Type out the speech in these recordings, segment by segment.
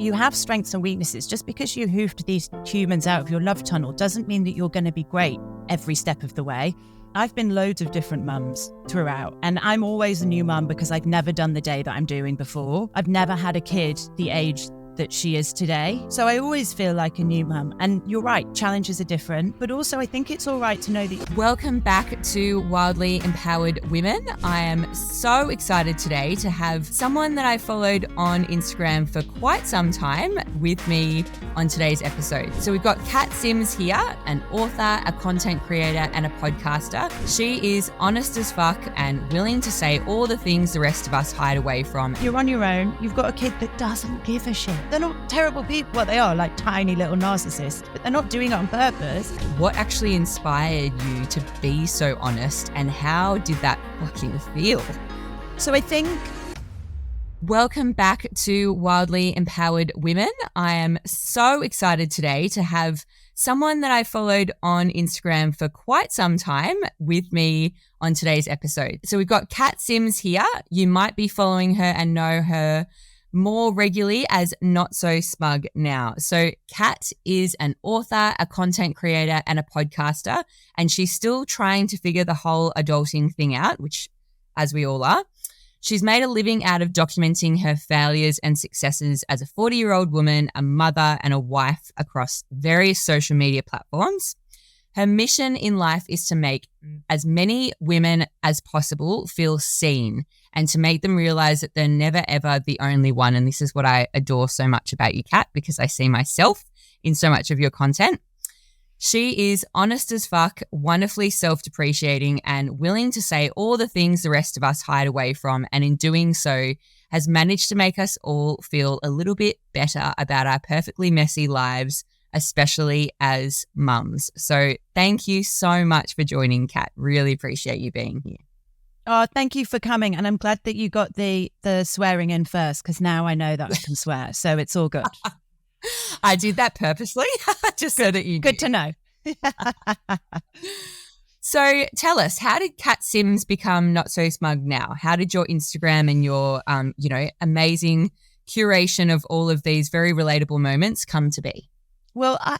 You have strengths and weaknesses. Just because you hoofed these humans out of your love tunnel doesn't mean that you're going to be great every step of the way. I've been loads of different mums throughout, and I'm always a new mum because I've never done the day that I'm doing before. I've never had a kid the age that she is today. So I always feel like a new mum. And you're right, challenges are different, but also I think it's all right to know that. Welcome back to Wildly Empowered Women. I am so excited today to have someone that I followed on Instagram for quite some time with me on today's episode. So we've got Kat Sims here, an author, a content creator, and a podcaster. She is honest as fuck and willing to say all the things the rest of us hide away from. You're on your own. You've got a kid that doesn't give a shit. They're not terrible people. Well, they are like tiny little narcissists, but they're not doing it on purpose. What actually inspired you to be so honest, and how did that fucking feel? So I think... Welcome back to Wildly Empowered Women. I am so excited today to have someone that I followed on Instagram for quite some time with me on today's episode. So we've got Kat Sims here. You might be following her and know her more regularly as Not So Smug Now. So Kat is an author, a content creator, and a podcaster, and she's still trying to figure the whole adulting thing out, which, as we all are. She's made a living out of documenting her failures and successes as a 40-year-old woman, a mother, and a wife across various social media platforms. Her mission in life is to make as many women as possible feel seen and to make them realize that they're never, ever the only one. And this is what I adore so much about you, Kat, because I see myself in so much of your content. She is honest as fuck, wonderfully self-depreciating, and willing to say all the things the rest of us hide away from. And in doing so, has managed to make us all feel a little bit better about our perfectly messy lives, especially as mums. So thank you so much for joining, Kat. Really appreciate you being here. Oh, thank you for coming. And I'm glad that you got the swearing in first, because now I know that I can swear. So it's all good. I did that purposely, just so that you knew. Good to know. So tell us, how did Kat Sims become Not So Smug Now? How did your Instagram and your, amazing curation of all of these very relatable moments come to be? Well, I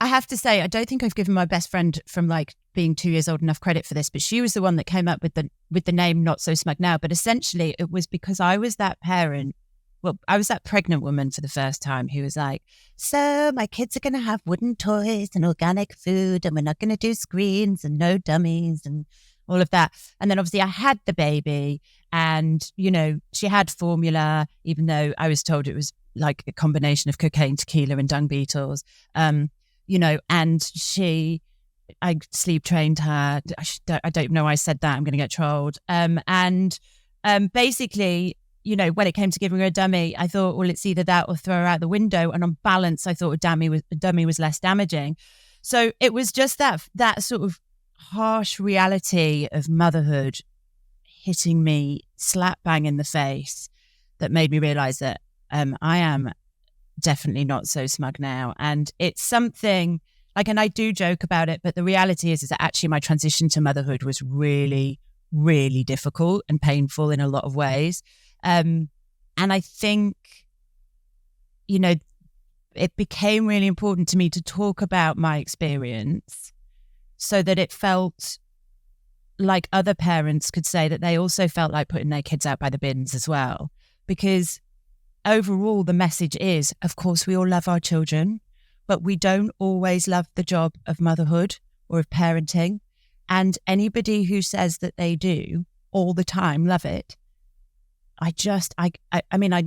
have to say, I don't think I've given my best friend from like being 2 years old enough credit for this, but she was the one that came up with the name Not So Smug Now. But essentially it was because I was that parent. Well, I was that pregnant woman for the first time who was like, so my kids are going to have wooden toys and organic food, and we're not going to do screens and no dummies and all of that. And then obviously I had the baby and, she had formula, even though I was told it was like a combination of cocaine, tequila and dung beetles, and I sleep trained her. I don't know why I said that. I'm going to get trolled. Basically, when it came to giving her a dummy, I thought, well, it's either that or throw her out the window. And on balance, I thought a dummy was less damaging. So it was just that sort of harsh reality of motherhood hitting me slap bang in the face that made me realize that I am definitely not so smug now. And it's something and I do joke about it, but the reality is that actually my transition to motherhood was really, really difficult and painful in a lot of ways. And I think, it became really important to me to talk about my experience so that it felt like other parents could say that they also felt like putting their kids out by the bins as well. Because overall, the message is, of course, we all love our children, but we don't always love the job of motherhood or of parenting. And anybody who says that they do all the time love it, I'm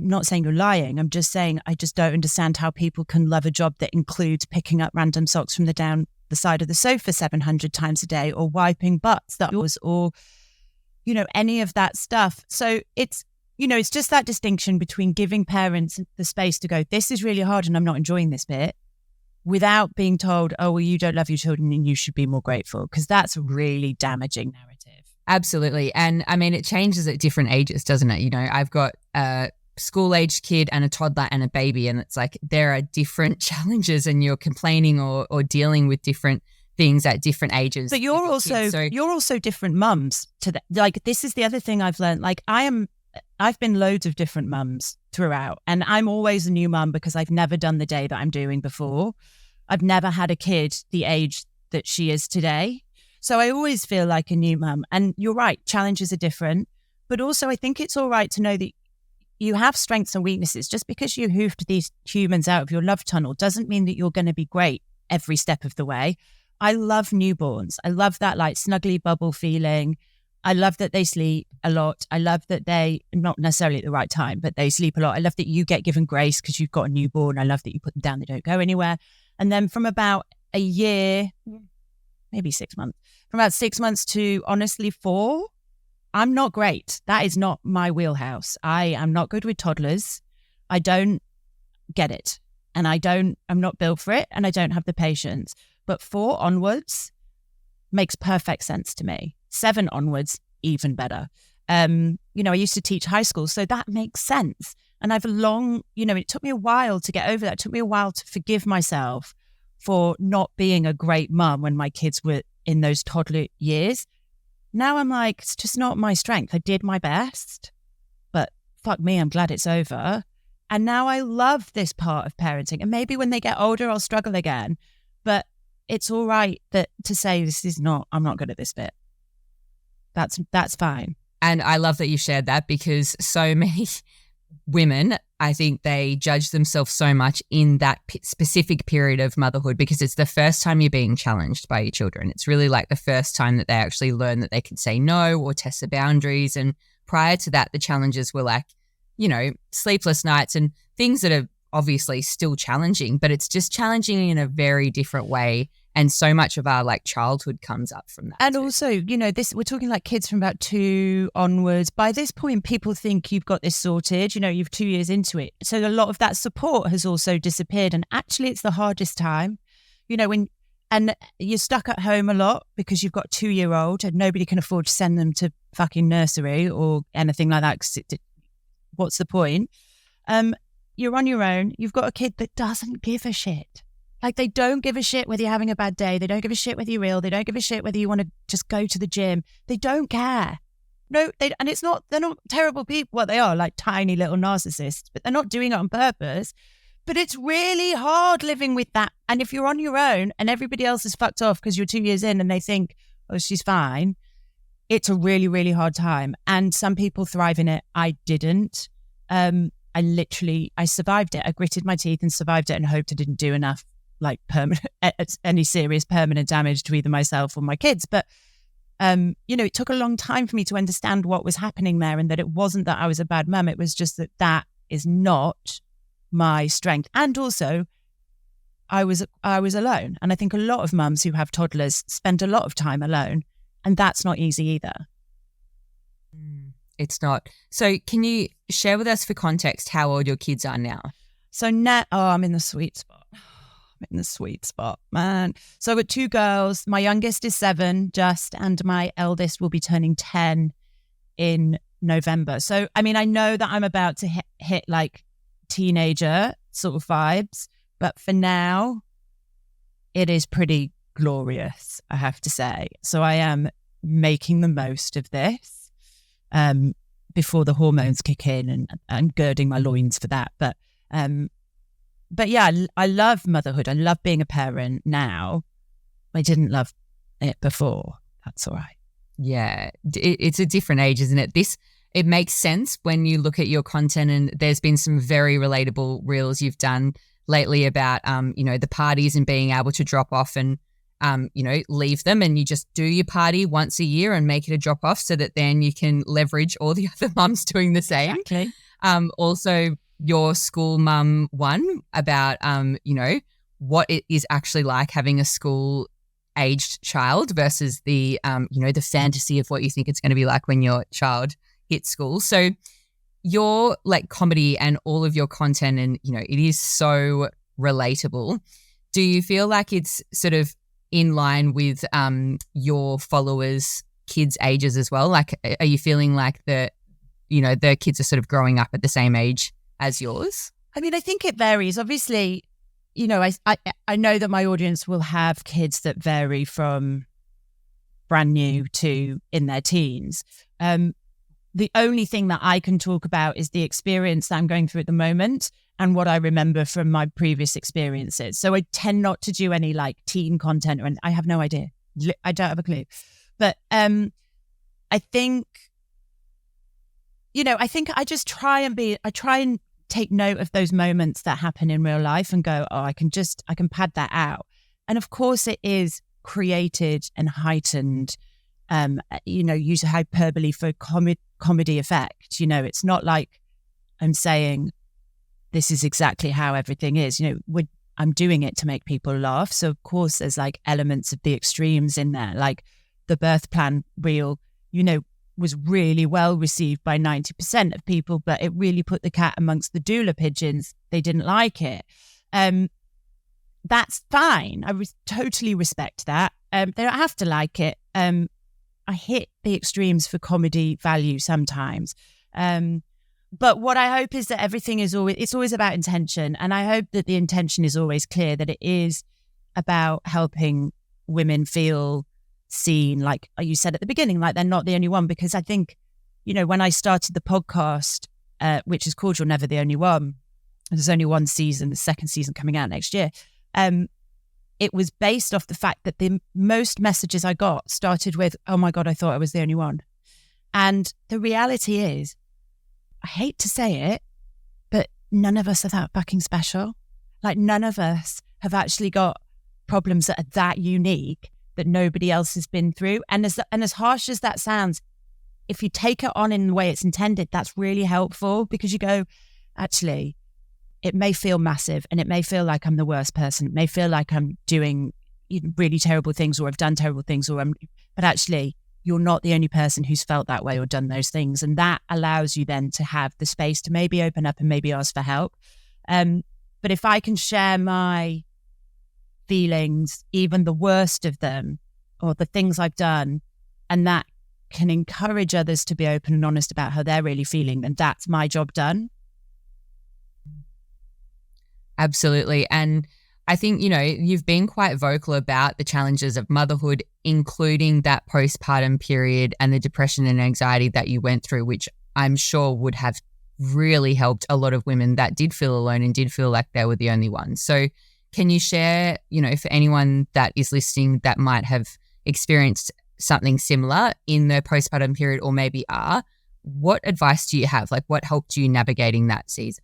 not saying you're lying. I'm just saying I just don't understand how people can love a job that includes picking up random socks from the side of the sofa 700 times a day, or wiping butts or any of that stuff. So it's just that distinction between giving parents the space to go, this is really hard and I'm not enjoying this bit, without being told, oh, well, you don't love your children and you should be more grateful, because that's a really damaging narrative. Absolutely. And I mean, it changes at different ages, doesn't it? I've got a school-aged kid and a toddler and a baby, and it's like there are different challenges and you're complaining or dealing with different things at different ages. But you're also different mums to that. Like, this is the other thing I've learned. Like, I I've been loads of different mums throughout, and I'm always a new mum because I've never done the day that I'm doing before. I've never had a kid the age that she is today. So I always feel like a new mum. And you're right, challenges are different. But also I think it's all right to know that you have strengths and weaknesses. Just because you hoofed these humans out of your love tunnel doesn't mean that you're going to be great every step of the way. I love newborns. I love that like snuggly bubble feeling. I love that they sleep a lot. I love that they, not necessarily at the right time, but they sleep a lot. I love that you get given grace because you've got a newborn. I love that you put them down, they don't go anywhere. And then from about a year, maybe 6 months, from about 6 months to honestly 4, I'm not great. That is not my wheelhouse. I am not good with toddlers. I don't get it. And I'm not built for it, and I don't have the patience. But 4 onwards makes perfect sense to me. 7 onwards, even better. I used to teach high school, so that makes sense. And it took me a while to get over that. It took me a while to forgive myself for not being a great mum when my kids were in those toddler years. Now I'm like, it's just not my strength. I did my best, but fuck me, I'm glad it's over. And now I love this part of parenting. And maybe when they get older, I'll struggle again. But it's all right to say I'm not good at this bit. That's fine. And I love that you shared that, because so many women, I think they judge themselves so much in that specific period of motherhood, because it's the first time you're being challenged by your children. It's really like the first time that they actually learn that they can say no or test the boundaries. And prior to that, the challenges were like, sleepless nights and things that are obviously still challenging, but it's just challenging in a very different way. And so much of our like childhood comes up from that. And too. also, we're talking like kids from about 2 onwards. By this point, people think you've got this sorted, you've 2 years into it. So a lot of that support has also disappeared. And actually it's the hardest time, and you're stuck at home a lot because you've got a 2-year-old and nobody can afford to send them to fucking nursery or anything like that. What's the point? You're on your own. You've got a kid that doesn't give a shit. Like, they don't give a shit whether you're having a bad day. They don't give a shit whether you're ill. They don't give a shit whether you want to just go to the gym. They don't care. No, and they're not terrible people. Well, they are like tiny little narcissists, but they're not doing it on purpose. But it's really hard living with that. And if you're on your own and everybody else is fucked off because you're 2 years in and they think, oh, she's fine, it's a really, really hard time. And some people thrive in it. I didn't. I survived it. I gritted my teeth and survived it and hoped I didn't do enough like any serious permanent damage to either myself or my kids. But, it took a long time for me to understand what was happening there, and that it wasn't that I was a bad mum. It was just that is not my strength. And also I was alone. And I think a lot of mums who have toddlers spend a lot of time alone, and that's not easy either. It's not. So can you share with us for context how old your kids are now? So now, I'm in the sweet spot. Man. So I've got 2 girls. My youngest is 7 just, and my eldest will be turning 10 in November. So, I know that I'm about to hit like teenager sort of vibes, but for now, it is pretty glorious, I have to say. So I am making the most of this before the hormones kick in, and girding my loins for that. But yeah, I love motherhood. I love being a parent now. I didn't love it before. That's all right. Yeah, it's a different age, isn't it? It makes sense when you look at your content, and there's been some very relatable reels you've done lately about, the parties and being able to drop off and, leave them, and you just do your party once a year and make it a drop off so that then you can leverage all the other mums doing the same. Exactly. Also, your school mum one about, what it is actually like having a school aged child versus the, the fantasy of what you think it's going to be like when your child hits school. So your like comedy and all of your content, and, it is so relatable. Do you feel like it's sort of in line with your followers' kids' ages as well? Like, are you feeling like the kids are sort of growing up at the same age as yours? I think it varies. Obviously, I know that my audience will have kids that vary from brand new to in their teens. the only thing that I can talk about is the experience that I'm going through at the moment and what I remember from my previous experiences. So I tend not to do any like teen content or I have no idea. I don't have a clue. But I think, I think I just try and take note of those moments that happen in real life and go, I can pad that out. And of course it is created and heightened, use hyperbole for comedy effect. It's not like I'm saying this is exactly how everything is. I'm doing it to make people laugh. So of course there's like elements of the extremes in there, like the birth plan reel, was really well received by 90% of people, but it really put the cat amongst the doula pigeons. They didn't like it. That's fine. I totally respect that. They don't have to like it. I hit the extremes for comedy value sometimes. But what I hope is that everything is always about intention. And I hope that the intention is always clear, that it is about helping women feel seen, like you said at the beginning, like they're not the only one. Because I think, when I started the podcast, which is called You're Never the Only One, there's only one season, the second season coming out next year. It was based off the fact that the most messages I got started with, oh my God, I thought I was the only one. And the reality is, I hate to say it, but none of us are that fucking special. Like none of us have actually got problems that are that unique that nobody else has been through. And as harsh as that sounds, if you take it on in the way it's intended, that's really helpful, because you go, actually, it may feel massive and it may feel like I'm the worst person. It may feel like I'm doing really terrible things or I've done terrible things, but actually you're not the only person who's felt that way or done those things. And that allows you then to have the space to maybe open up and maybe ask for help. But if I can share my feelings, even the worst of them, or the things I've done, and that can encourage others to be open and honest about how they're really feeling, then that's my job done. Absolutely. And I think, you've been quite vocal about the challenges of motherhood, including that postpartum period and the depression and anxiety that you went through, which I'm sure would have really helped a lot of women that did feel alone and did feel like they were the only ones. So can you share, for anyone that is listening that might have experienced something similar in the postpartum period or maybe are, what advice do you have? Like what helped you navigating that season?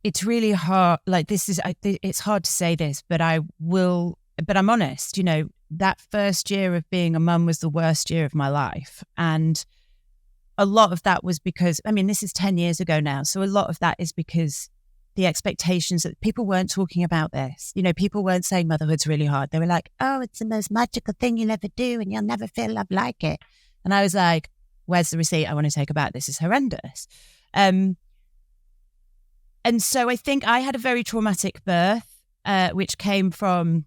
It's really hard. Like it's hard to say this, but I'm honest, that first year of being a mum was the worst year of my life. And a lot of that was because, this is 10 years ago now. So a lot of that is because the expectations that people weren't talking about this. People weren't saying motherhood's really hard. They were like, oh, it's the most magical thing you'll ever do and you'll never feel love like it. And I was like, where's the receipt? I want to take a bath. This is horrendous. And so I think I had a very traumatic birth, which came from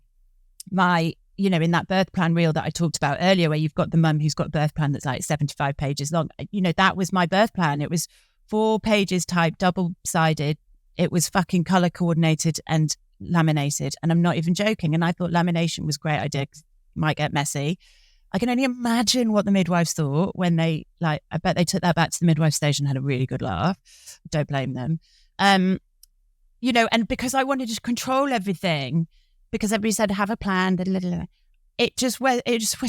my, in that birth plan reel that I talked about earlier, where you've got the mum who's got a birth plan that's like 75 pages long. That was my birth plan. It was 4 pages typed, double-sided. It was fucking color coordinated and laminated. And I'm not even joking. And I thought lamination was a great idea because it might get messy. I can only imagine what the midwives thought when I bet they took that back to the midwife station and had a really good laugh. Don't blame them. And because I wanted to control everything, because everybody said, have a plan, it just was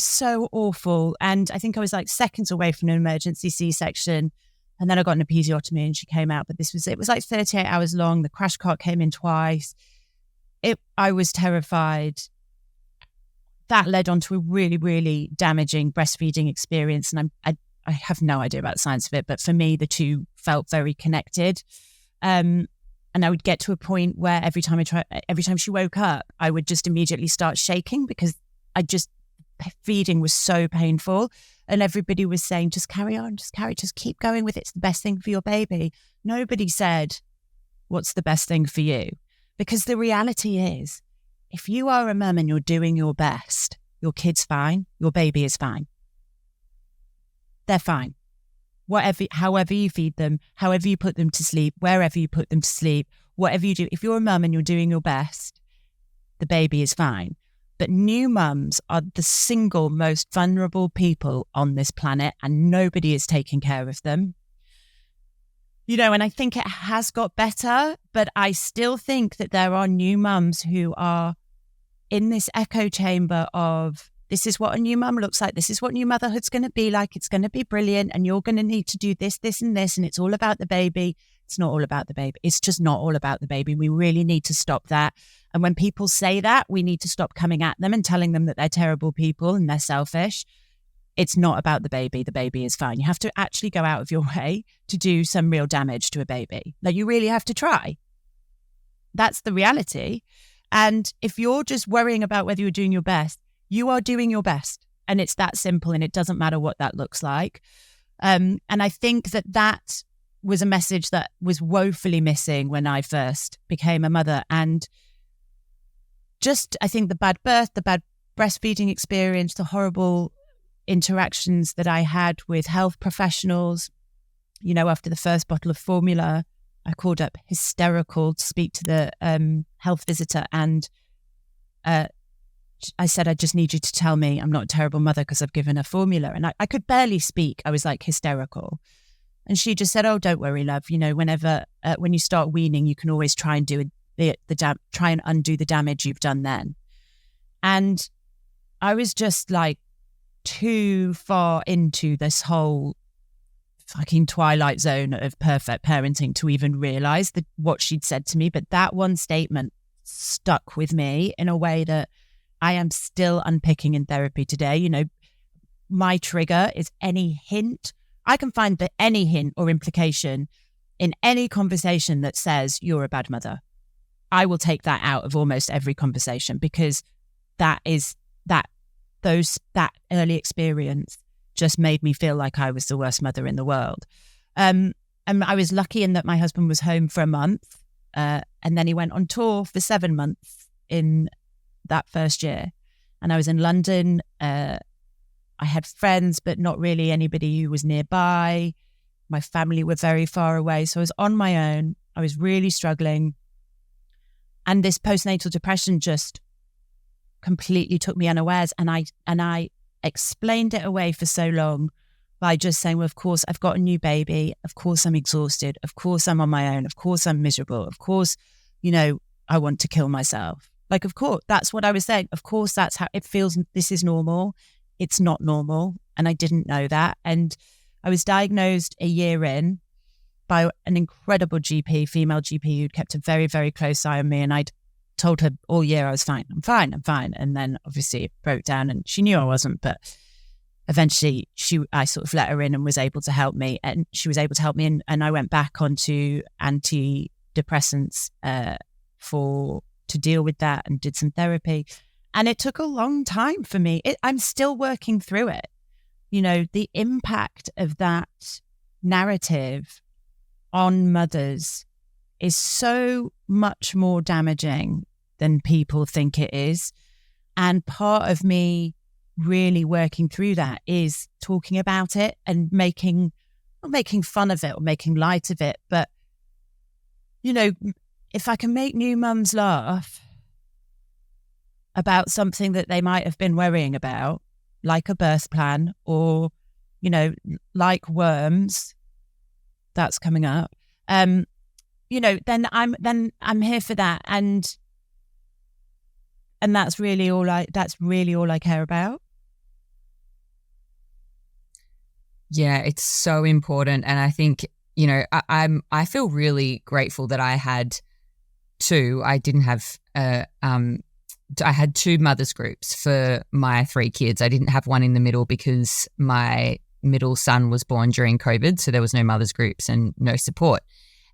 so awful. And I think I was like seconds away from an emergency C-section. And then I got an episiotomy and she came out. But it was like 38 hours long. The crash cart came in twice. I was terrified. That led on to a really, really damaging breastfeeding experience. And I have no idea about the science of it, but for me, the two felt very connected. And I would get to a point where every time she woke up, I would just immediately start shaking because feeding was so painful. And everybody was saying, just carry on, just keep going with it. It's the best thing for your baby. Nobody said, what's the best thing for you? Because the reality is, if you are a mum and you're doing your best, your kid's fine, your baby is fine. They're fine. However you feed them, however you put them to sleep, wherever you put them to sleep, whatever you do, if you're a mum and you're doing your best, the baby is fine. But new mums are the single most vulnerable people on this planet, and nobody is taking care of them. And I think it has got better, but I still think that there are new mums who are in this echo chamber of, this is what a new mum looks like. This is what new motherhood's going to be like. It's going to be brilliant. And you're going to need to do this, this, and this. And it's all about the baby. It's not all about the baby. It's just not all about the baby. We really need to stop that. And when people say that, we need to stop coming at them and telling them that they're terrible people and they're selfish. It's not about the baby. The baby is fine. You have to actually go out of your way to do some real damage to a baby. Like, you really have to try. That's the reality. And if you're just worrying about whether you're doing your best, you are doing your best. And it's that simple, and it doesn't matter what that looks like. And I think that was a message that was woefully missing when I first became a mother. And just, I think the bad birth, the bad breastfeeding experience, the horrible interactions that I had with health professionals, after the first bottle of formula, I called up hysterical to speak to the health visitor, and I said, I just need you to tell me I'm not a terrible mother because I've given her formula. And I could barely speak. I was like hysterical. And she just said, oh, don't worry, love. Whenever, when you start weaning, you can always try and do try and undo the damage you've done then. And I was just like too far into this whole fucking twilight zone of perfect parenting to even realize what she'd said to me. But that one statement stuck with me in a way that I am still unpicking in therapy today. My trigger is any hint. I can find any hint or implication in any conversation that says you're a bad mother. I will take that out of almost every conversation, because that early experience just made me feel like I was the worst mother in the world. And I was lucky in that my husband was home for a month, and then he went on tour for 7 months in that first year. And I was in London. I had friends, but not really anybody who was nearby. My family were very far away. So I was on my own. I was really struggling. And this postnatal depression just completely took me unawares. And I explained it away for so long by just saying, well, of course, I've got a new baby. Of course, I'm exhausted. Of course, I'm on my own. Of course, I'm miserable. Of course, I want to kill myself. Like, of course, that's what I was saying. Of course, that's how it feels. This is normal. It's not normal. And I didn't know that. And I was diagnosed a year in by an incredible GP, female GP, who'd kept a very, very close eye on me. And I'd told her all year I was fine. I'm fine. And then obviously it broke down, and she knew I wasn't, but eventually I sort of let her in and was able to help me. And she was able to help me. And I went back onto antidepressants to deal with that, and did some therapy. And it took a long time for me. I'm still working through it. The impact of that narrative on mothers is so much more damaging than people think it is. And part of me really working through that is talking about it and not making fun of it or making light of it. But, if I can make new mums laugh about something that they might have been worrying about, like a birth plan, or, like worms, that's coming up, then I'm here for that. And that's really all I care about. Yeah, it's so important. And I think, I feel really grateful that I had two. I didn't have I had two mothers groups for my 3 kids. I didn't have one in the middle because my middle son was born during COVID, so there was no mothers groups and no support.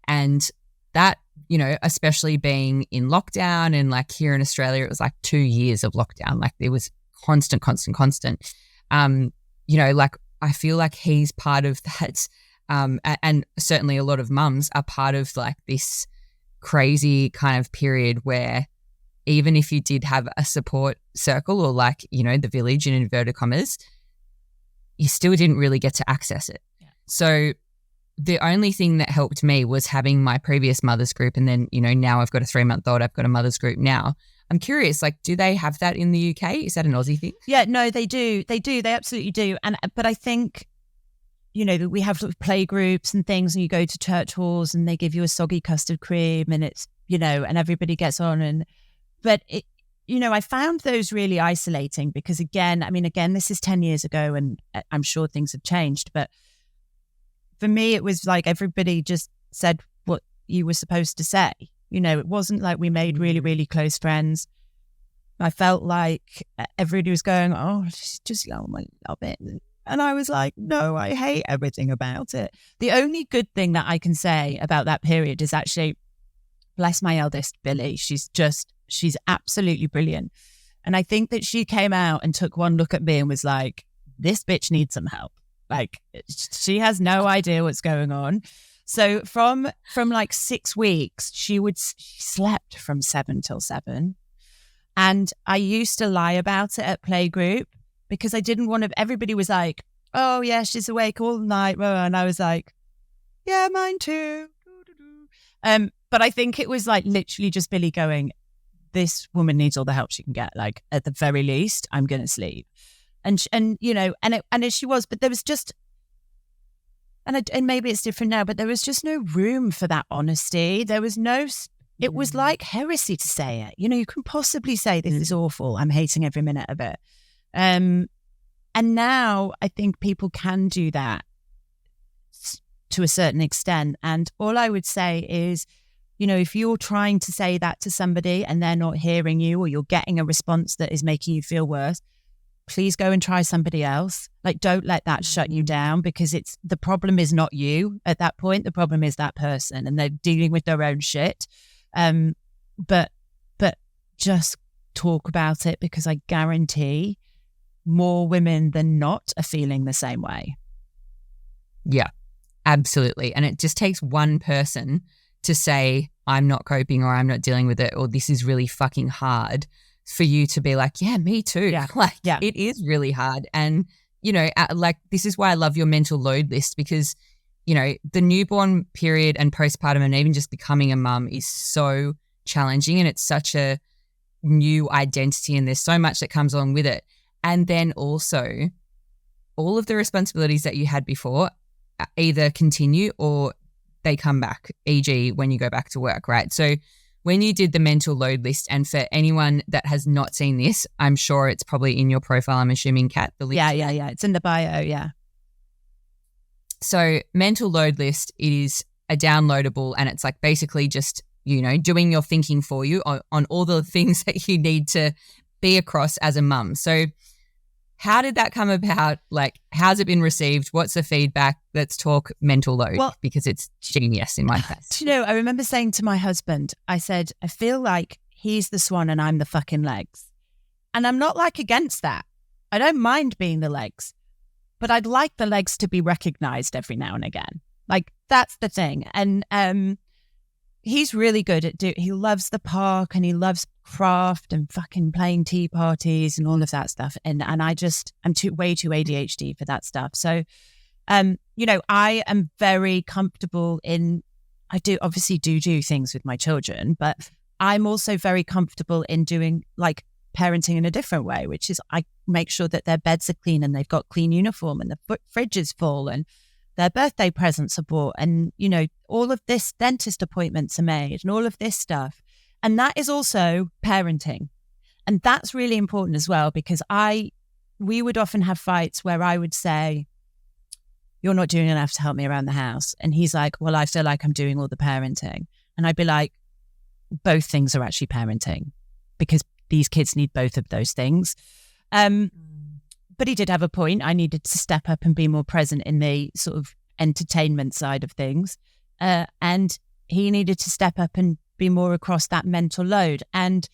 And that, especially being in lockdown, and like here in Australia, it was like 2 years of lockdown. Like it was constant. Like I feel like he's part of that. And certainly a lot of mums are part of like this crazy kind of period where even if you did have a support circle, or like, the village in inverted commas, you still didn't really get to access it. Yeah. So the only thing that helped me was having my previous mother's group. And then, now I've got a 3-month-old, I've got a mother's group now. I'm curious, like, do they have that in the UK? Is that an Aussie thing? Yeah, no, they do. They do. They absolutely do. But I think, you know, we have sort of play groups and things, and you go to church halls and they give you a soggy custard cream, and it's, you know, and everybody gets on. But it, you know, I found those really isolating because again, this is 10 years ago and I'm sure things have changed. But for me, it was like everybody just said what you were supposed to say. You know, it wasn't like we made really, really close friends. I felt like everybody was going, oh, she's just, oh, I love it. And I was like, no, I hate everything about it. The only good thing that I can say about that period is actually, bless my eldest, Billy. She's absolutely brilliant. And I think that she came out and took one look at me and was like, this bitch needs some help. Like, she has no idea what's going on. So from like 6 weeks, she slept from 7 till 7. And I used to lie about it at playgroup because I didn't want to, everybody was like, oh yeah, she's awake all night. And I was like, yeah, mine too. But I think it was like literally just Billy going, this woman needs all the help she can get. Like, at the very least, I'm going to sleep. And you know, and she was, but there was just, and maybe it's different now, but there was just no room for that honesty. There was no, it was like heresy to say it. You know, you couldn't possibly say this is awful. I'm hating every minute of it. And now I think people can do that to a certain extent. And all I would say is, you know, if you're trying to say that to somebody and they're not hearing you, or you're getting a response that is making you feel worse, please go and try somebody else. Like, don't let that shut you down, because the problem is not you at that point. The problem is that person, and they're dealing with their own shit. But just talk about it, because I guarantee more women than not are feeling the same way. Yeah, absolutely. And it just takes one person to say, I'm not coping, or I'm not dealing with it, or this is really fucking hard, for you to be like, yeah, me too. Yeah. Like, yeah. It is really hard. And, you know, like, this is why I love your mental load list, because, you know, the newborn period and postpartum and even just becoming a mum is so challenging, and it's such a new identity, and there's so much that comes along with it. And then also all of the responsibilities that you had before either continue or they come back, e.g. when you go back to work, right? So when you did the mental load list, and for anyone that has not seen this, I'm sure it's probably in your profile, I'm assuming, Kat. The link. Yeah. It's in the bio, yeah. So mental load list, it is a downloadable, and it's like basically just, you know, doing your thinking for you on all the things that you need to be across as a mum. So how did that come about? Like, how's it been received? What's the feedback? Let's talk mental load, because it's genius in my case. Do you know, I remember saying to my husband, I said, I feel like he's the swan and I'm the fucking legs. And I'm not like against that. I don't mind being the legs, but I'd like the legs to be recognized every now and again. Like, that's the thing. And he's really good at he loves the park, and he loves craft and fucking playing tea parties and all of that stuff. And I'm way too ADHD for that stuff. So, you know, I am very comfortable I do things with my children, but I'm also very comfortable in doing like parenting in a different way, which is I make sure that their beds are clean and they've got clean uniform and the fridge is full and their birthday presents are bought, and, you know, all of this, dentist appointments are made and all of this stuff. And that is also parenting. And that's really important as well, because we would often have fights where I would say, you're not doing enough to help me around the house. And he's like, well, I feel like I'm doing all the parenting. And I'd be like, both things are actually parenting, because these kids need both of those things. But he did have a point. I needed to step up and be more present in the sort of entertainment side of things. And he needed to step up and be more across that mental load. And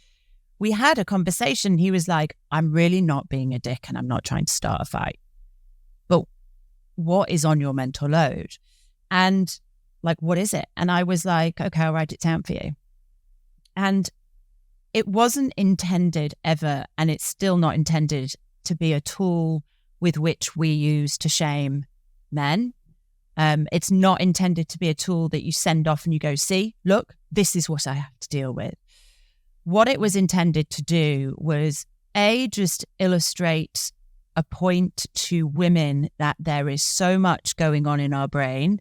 we had a conversation. He was like, I'm really not being a dick and I'm not trying to start a fight. But what is on your mental load? And like, what is it? And I was like, okay, I'll write it down for you. And it wasn't intended ever, and it's still not intended to be a tool with which we use to shame men. It's not intended to be a tool that you send off and you go, see, look, this is what I have to deal with. what it was intended to do was just illustrate a point to women that there is so much going on in our brain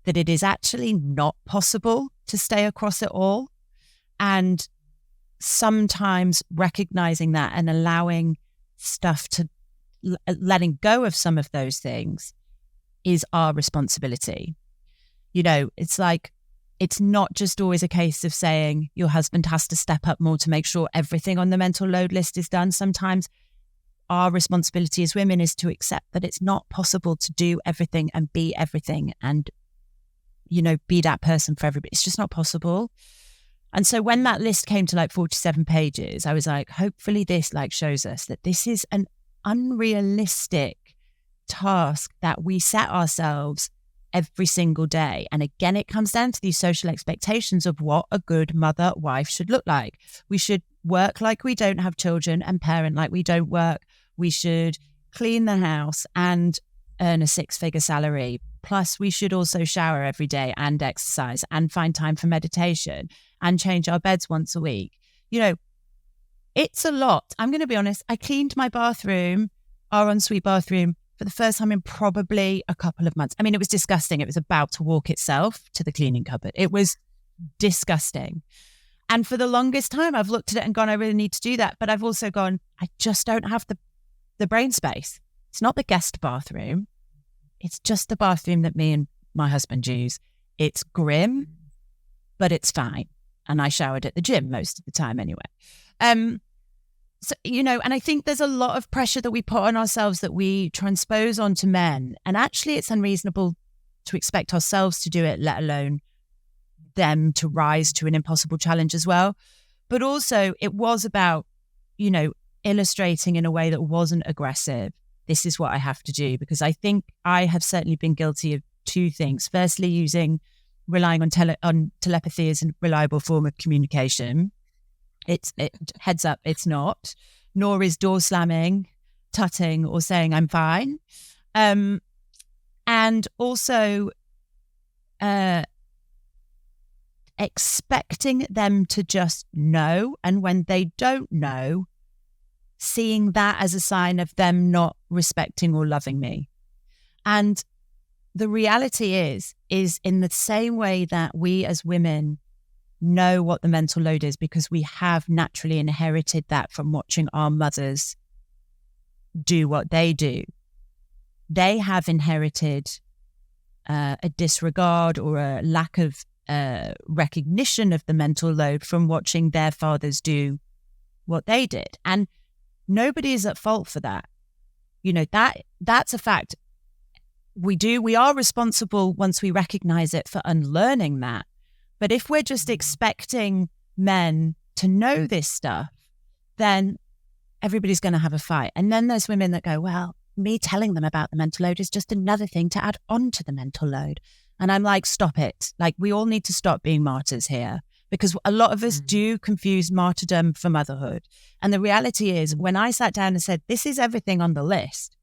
that it is actually not possible to stay across it all. And sometimes recognizing that and allowing stuff to letting go of some of those things is our responsibility. It's like, it's not just always a case of saying your husband has to step up more to make sure everything on the mental load list is done. Sometimes our responsibility as women is to accept that it's not possible to do everything and be everything and, be that person for everybody. It's just not possible. And so when that list came to like 47 pages, I was like, hopefully this shows us that this is an unrealistic task that we set ourselves every single day. And again, it comes down to these social expectations of what a good mother, wife should look like. We should work like we don't have children and parent like we don't work. We should clean the house and earn a 6-figure salary. Plus, we should also shower every day and exercise and find time for meditation and change our beds once a week. It's a lot. I'm going to be honest. I cleaned my bathroom, our ensuite bathroom, for the first time in probably a couple of months. I mean, it was disgusting. It was about to walk itself to the cleaning cupboard. It was disgusting. And for the longest time, I've looked at it and gone, I really need to do that. But I've also gone, I just don't have the brain space. It's not the guest bathroom. It's just the bathroom that me and my husband use. It's grim, but it's fine. And I showered at the gym most of the time anyway. So, and I think there's a lot of pressure that we put on ourselves that we transpose onto men. And actually, it's unreasonable to expect ourselves to do it, let alone them to rise to an impossible challenge as well. But also, it was about, illustrating in a way that wasn't aggressive. This is what I have to do, because I think I have certainly been guilty of two things. Firstly, relying on telepathy as a reliable form of communication. It heads up, it's not. Nor is door slamming, tutting, or saying I'm fine. And also expecting them to just know, and when they don't know, seeing that as a sign of them not respecting or loving me. And the reality is in the same way that we as women know what the mental load is because we have naturally inherited that from watching our mothers do what they do. They have inherited a disregard or a lack of recognition of the mental load from watching their fathers do what they did. And nobody is at fault for that. That's a fact. We are responsible once we recognize it for unlearning that. But if we're just expecting men to know this stuff, then everybody's going to have a fight. And then there's women that go, well, me telling them about the mental load is just another thing to add on to the mental load. And I'm like, stop it. We all need to stop being martyrs here, because a lot of us do confuse martyrdom for motherhood. And the reality is, when I sat down and said, this is everything on the list,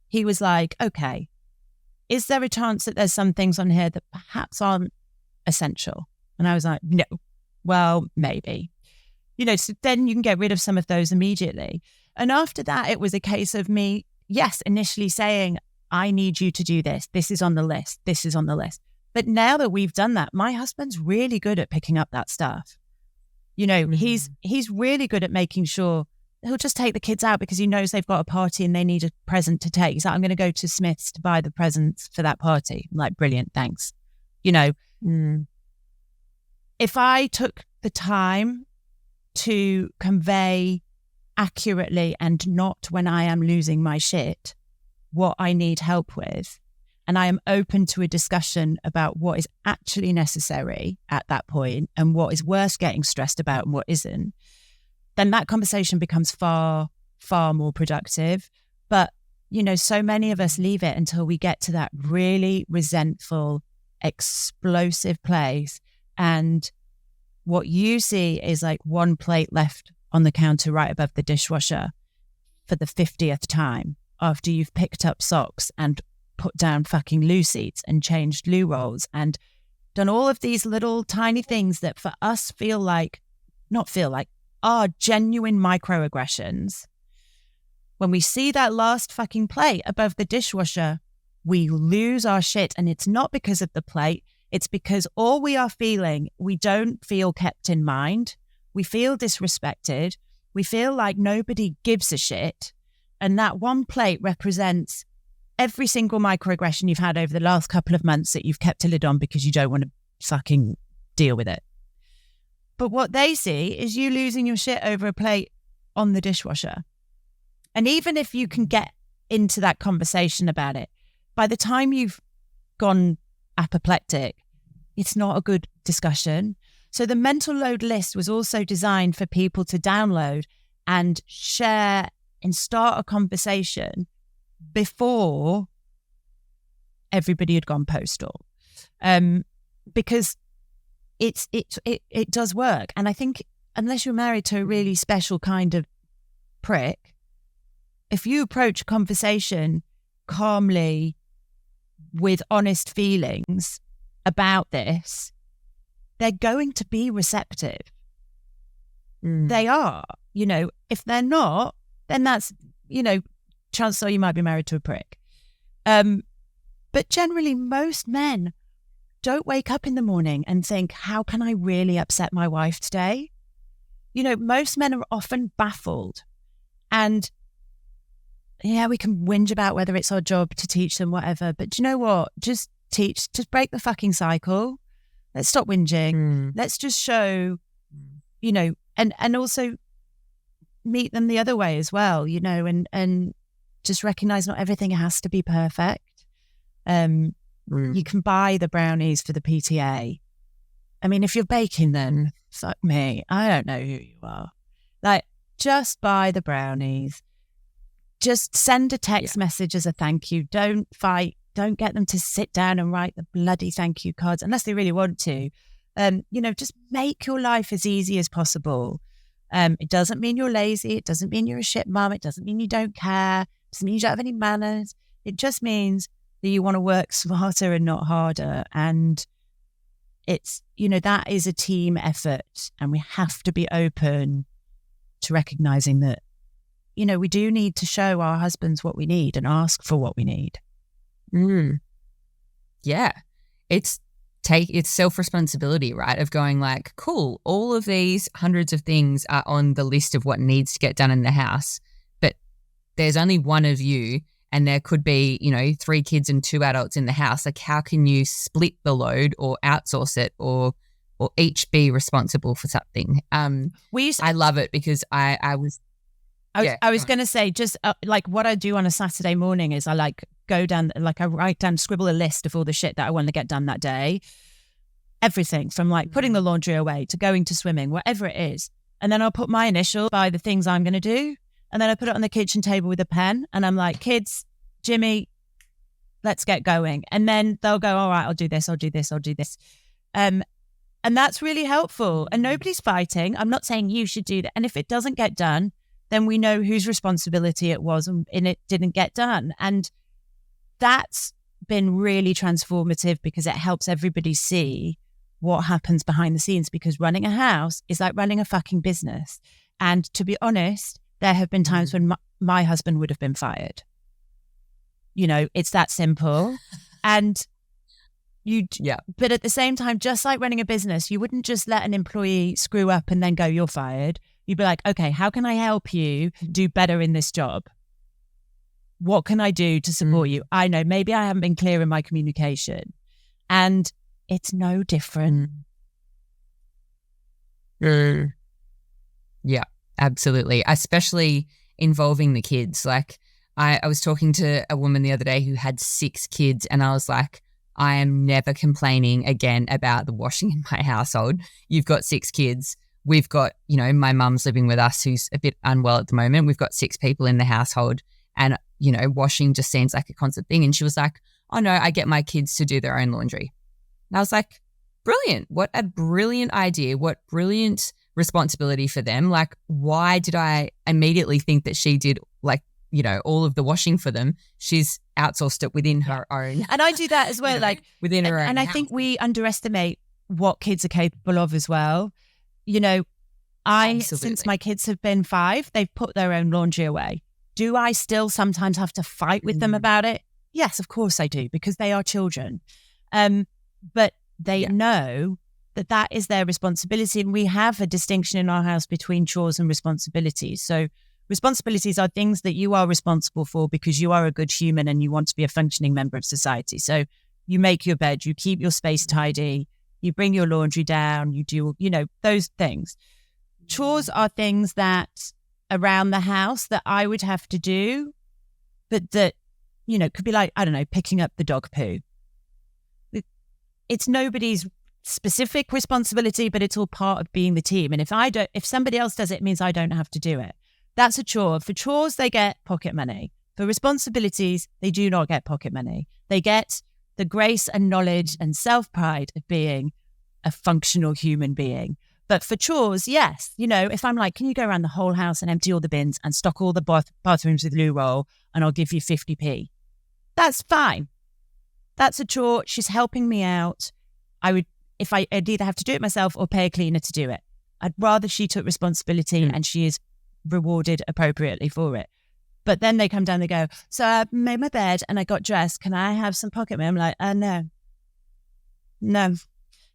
he was like, okay, is there a chance that there's some things on here that perhaps aren't essential? And I was like, no, well, maybe. So then you can get rid of some of those immediately. And after that, it was a case of me, yes, initially saying, I need you to do this. This is on the list. This is on the list. But now that we've done that, my husband's really good at picking up that stuff. He's really good at making sure he'll just take the kids out because he knows they've got a party and they need a present to take. He's like, I'm going to go to Smith's to buy the presents for that party. I'm like, brilliant, thanks. If I took the time to convey accurately and not when I am losing my shit what I need help with, and I am open to a discussion about what is actually necessary at that point and what is worth getting stressed about and what isn't, then that conversation becomes far, far more productive. But, so many of us leave it until we get to that really resentful, explosive place. And what you see is like one plate left on the counter right above the dishwasher for the 50th time after you've picked up socks and put down fucking loo seats and changed loo rolls and done all of these little tiny things that for us are genuine microaggressions, when we see that last fucking plate above the dishwasher, we lose our shit. And it's not because of the plate. It's because all we are feeling, we don't feel kept in mind. We feel disrespected. We feel like nobody gives a shit. And that one plate represents every single microaggression you've had over the last couple of months that you've kept a lid on because you don't want to fucking deal with it. But what they see is you losing your shit over a plate on the dishwasher. And even if you can get into that conversation about it, by the time you've gone apoplectic, it's not a good discussion. So the mental load list was also designed for people to download and share and start a conversation before everybody had gone postal, because it does work. And I think unless you're married to a really special kind of prick, if you approach a conversation calmly with honest feelings about this, they're going to be receptive. They are. If they're not, then that's, chances are you might be married to a prick. But generally, most men don't wake up in the morning and think, how can I really upset my wife today? Most men are often baffled. And yeah, we can whinge about whether it's our job to teach them whatever. But do you know what? Just break the fucking cycle. Let's stop whinging. Let's just show, and also meet them the other way as well, and just recognize not everything has to be perfect. You can buy the brownies for the PTA. I mean, if you're baking them, fuck me, I don't know who you are. Like, just buy the brownies. Just send a text message as a thank you. Don't fight. Don't get them to sit down and write the bloody thank you cards unless they really want to. Just make your life as easy as possible. It doesn't mean you're lazy. It doesn't mean you're a shit mum. It doesn't mean you don't care. It doesn't mean you don't have any manners. It just means that you want to work smarter and not harder. And it's, that is a team effort. And we have to be open to recognizing that, we do need to show our husbands what we need and ask for what we need. Yeah. It's self-responsibility, right? Of going like, cool, all of these hundreds of things are on the list of what needs to get done in the house, but there's only one of you and there could be, 3 kids and 2 adults in the house. Like, how can you split the load or outsource it or each be responsible for something? I love it because I was going to say, just like what I do on a Saturday morning is I go down, I write down, scribble a list of all the shit that I want to get done that day. Everything from putting the laundry away to going to swimming, whatever it is. And then I'll put my initial by the things I'm going to do. And then I put it on the kitchen table with a pen and I'm like, kids, Jimmy, let's get going. And then they'll go, all right, I'll do this, I'll do this, I'll do this. And that's really helpful. And nobody's fighting. I'm not saying you should do that. And if it doesn't get done, then we know whose responsibility it was and it didn't get done. And that's been really transformative because it helps everybody see what happens behind the scenes, because running a house is like running a fucking business. And to be honest, there have been times when my husband would have been fired. It's that simple. And but at the same time, just like running a business, you wouldn't just let an employee screw up and then go, you're fired. You'd be like, okay, how can I help you do better in this job? What can I do to support you? I know maybe I haven't been clear in my communication, and it's no different. Yeah, absolutely. Especially involving the kids. Like I was talking to a woman the other day who had 6 kids, and I was like, I am never complaining again about the washing in my household. You've got 6 kids. We've got, my mum's living with us who's a bit unwell at the moment. We've got 6 people in the household, and, washing just seems like a constant thing. And she was like, oh no, I get my kids to do their own laundry. And I was like, brilliant. What a brilliant idea. What brilliant responsibility for them. Like, why did I immediately think that she did all of the washing for them? She's outsourced it within her own. And I do that as well, within her own. And I think we underestimate what kids are capable of as well. Since my kids have been 5, they've put their own laundry away. Do I still sometimes have to fight with them about it? Yes, of course I do, because they are children. But they know that is their responsibility. And we have a distinction in our house between chores and responsibilities. So responsibilities are things that you are responsible for because you are a good human and you want to be a functioning member of society. So you make your bed, you keep your space tidy, you bring your laundry down, you do, those things. Chores are things that around the house that I would have to do, but that, could be like, I don't know, picking up the dog poo. It's nobody's specific responsibility, but it's all part of being the team. And if somebody else does it, it means I don't have to do it. That's a chore. For chores, they get pocket money. For responsibilities, they do not get pocket money. They get the grace and knowledge and self-pride of being a functional human being. But for chores, yes, if I'm like, can you go around the whole house and empty all the bins and stock all the bathrooms with loo roll and I'll give you 50p. That's fine. That's a chore. She's helping me out. I'd either have to do it myself or pay a cleaner to do it. I'd rather she took responsibility and she is rewarded appropriately for it. But then they come down, they go, so I made my bed and I got dressed. Can I have some pocket money? I'm like, no,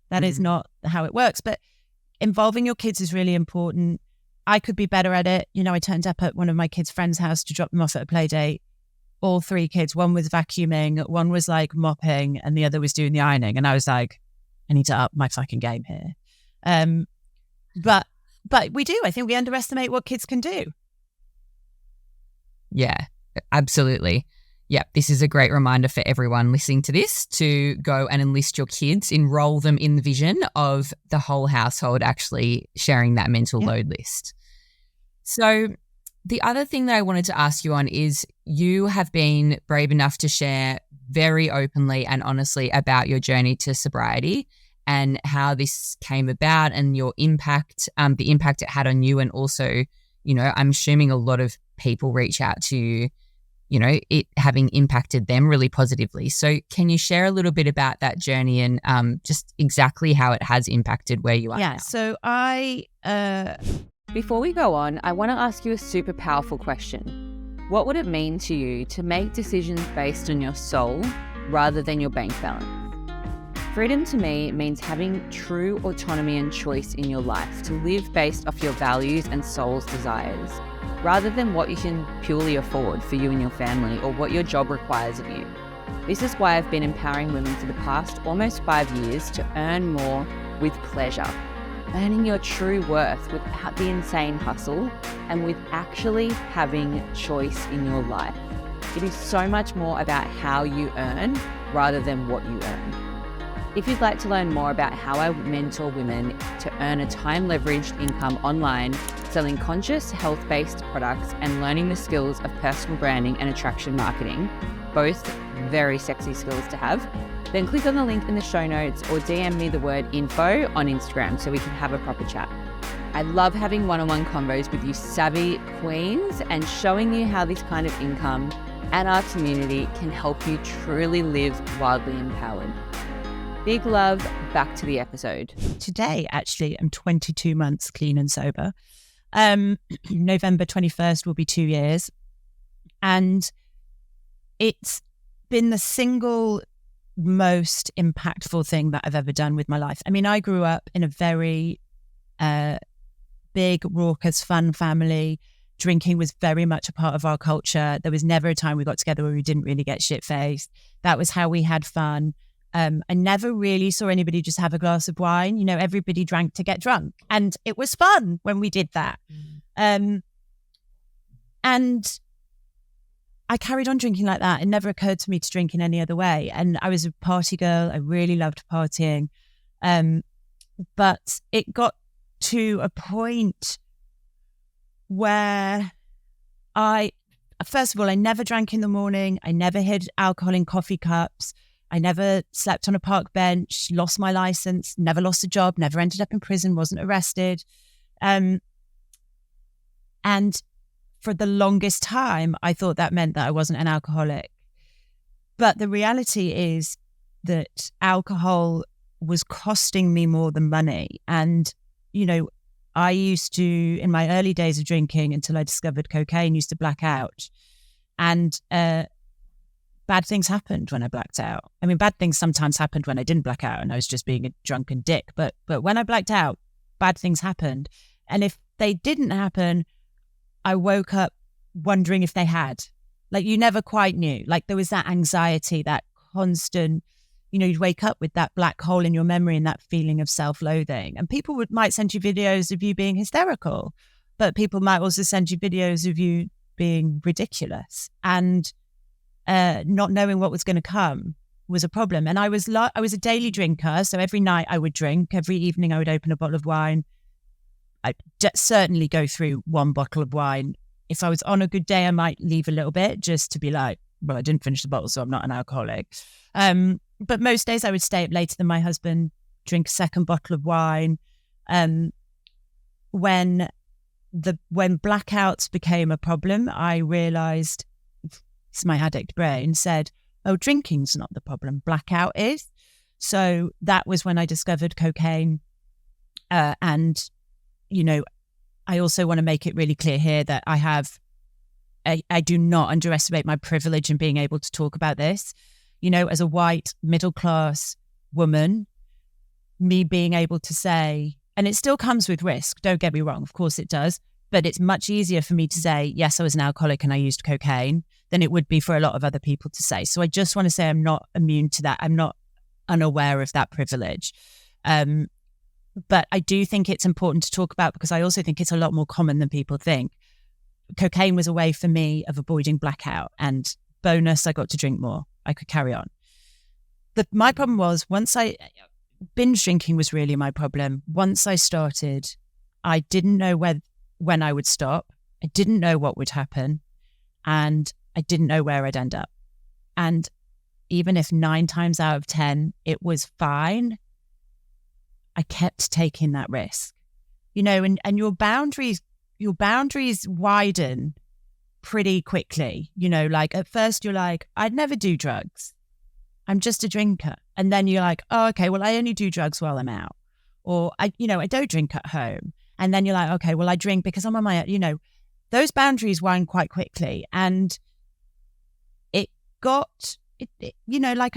that is not how it works. But involving your kids is really important. I could be better at it. I turned up at one of my kids' friend's house to drop them off at a play date. All 3 kids, one was vacuuming, one was like mopping, and the other was doing the ironing. And I was like, I need to up my fucking game here. But we do. I think we underestimate what kids can do. Yeah, absolutely. Yeah, this is a great reminder for everyone listening to this to go and enlist your kids, enroll them in the vision of the whole household actually sharing that mental load list. So the other thing that I wanted to ask you on is you have been brave enough to share very openly and honestly about your journey to sobriety and how this came about and your impact, the impact it had on you. And also, I'm assuming a lot of people reach out to you, it having impacted them really positively. So can you share a little bit about that journey and just exactly how it has impacted where you are now? So Before we go on, I want to ask you a super powerful question. What would it mean to you to make decisions based on your soul rather than your bank balance? Freedom to me means having true autonomy and choice in your life to live based off your values and soul's desires, rather than what you can purely afford for you and your family or what your job requires of you. This is why I've been empowering women for the past almost 5 years to earn more with pleasure, earning your true worth without the insane hustle and with actually having choice in your life. It is so much more about how you earn rather than what you earn. If you'd like to learn more about how I mentor women to earn a time-leveraged income online, selling conscious, health-based products and learning the skills of personal branding and attraction marketing, both very sexy skills to have, then click on the link in the show notes or DM me the word info on Instagram so we can have a proper chat. I love having one-on-one convos with you savvy queens and showing you how this kind of income and our community can help you truly live wildly empowered. Big love, back to the episode. Today, actually, I'm 22 months clean and sober. November 21st will be 2 years. And it's been the single most impactful thing that I've ever done with my life. I mean, I grew up in a very big, raucous, fun family. Drinking was very much a part of our culture. There was never a time we got together where we didn't really get shit-faced. That was how we had fun. I never really saw anybody just have a glass of wine. Everybody drank to get drunk. And it was fun when we did that. And I carried on drinking like that. It never occurred to me to drink in any other way. And I was a party girl. I really loved partying. But it got to a point where first of all, I never drank in the morning. I never hid alcohol in coffee cups. I never slept on a park bench, lost my license, never lost a job, never ended up in prison, wasn't arrested. And for the longest time, I thought that meant that I wasn't an alcoholic. But the reality is that alcohol was costing me more than money. And, I used to, in my early days of drinking until I discovered cocaine, used to black out. And bad things happened when I blacked out. I mean, bad things sometimes happened when I didn't black out and I was just being a drunken dick. But when I blacked out, bad things happened. And if they didn't happen, I woke up wondering if they had. Like, you never quite knew. Like, there was that anxiety, that constant, you'd wake up with that black hole in your memory and that feeling of self-loathing. And people might send you videos of you being hysterical, but people might also send you videos of you being ridiculous. And not knowing what was going to come was a problem. And I was a daily drinker. So every night I would drink. Every evening I would open a bottle of wine. I'd certainly go through one bottle of wine. If I was on a good day, I might leave a little bit just to be like, well, I didn't finish the bottle, so I'm not an alcoholic. But most days I would stay up later than my husband, drink a second bottle of wine. When blackouts became a problem, I realized, it's my addict brain, said, oh, drinking's not the problem, blackout is. So that was when I discovered cocaine. And, I also want to make it really clear here that I do not underestimate my privilege in being able to talk about this. As a white middle-class woman, me being able to say, and it still comes with risk, don't get me wrong, of course it does, but it's much easier for me to say, yes, I was an alcoholic and I used cocaine, than it would be for a lot of other people to say. So I just want to say I'm not immune to that. I'm not unaware of that privilege. But I do think it's important to talk about, because I also think it's a lot more common than people think. Cocaine was a way for me of avoiding blackout, and bonus, I got to drink more. I could carry on. My problem was, binge drinking was really my problem. Once I started, I didn't know when I would stop. I didn't know what would happen, and I didn't know where I'd end up. And even if 9 times out of 10 it was fine, I kept taking that risk. And your boundaries widen pretty quickly. Like, at first you're like, I'd never do drugs, I'm just a drinker. And then you're like, oh, okay, well, I only do drugs while I'm out. Or I don't drink at home. And then you're like, okay, well, I drink because I'm on my, those boundaries wind quite quickly. And like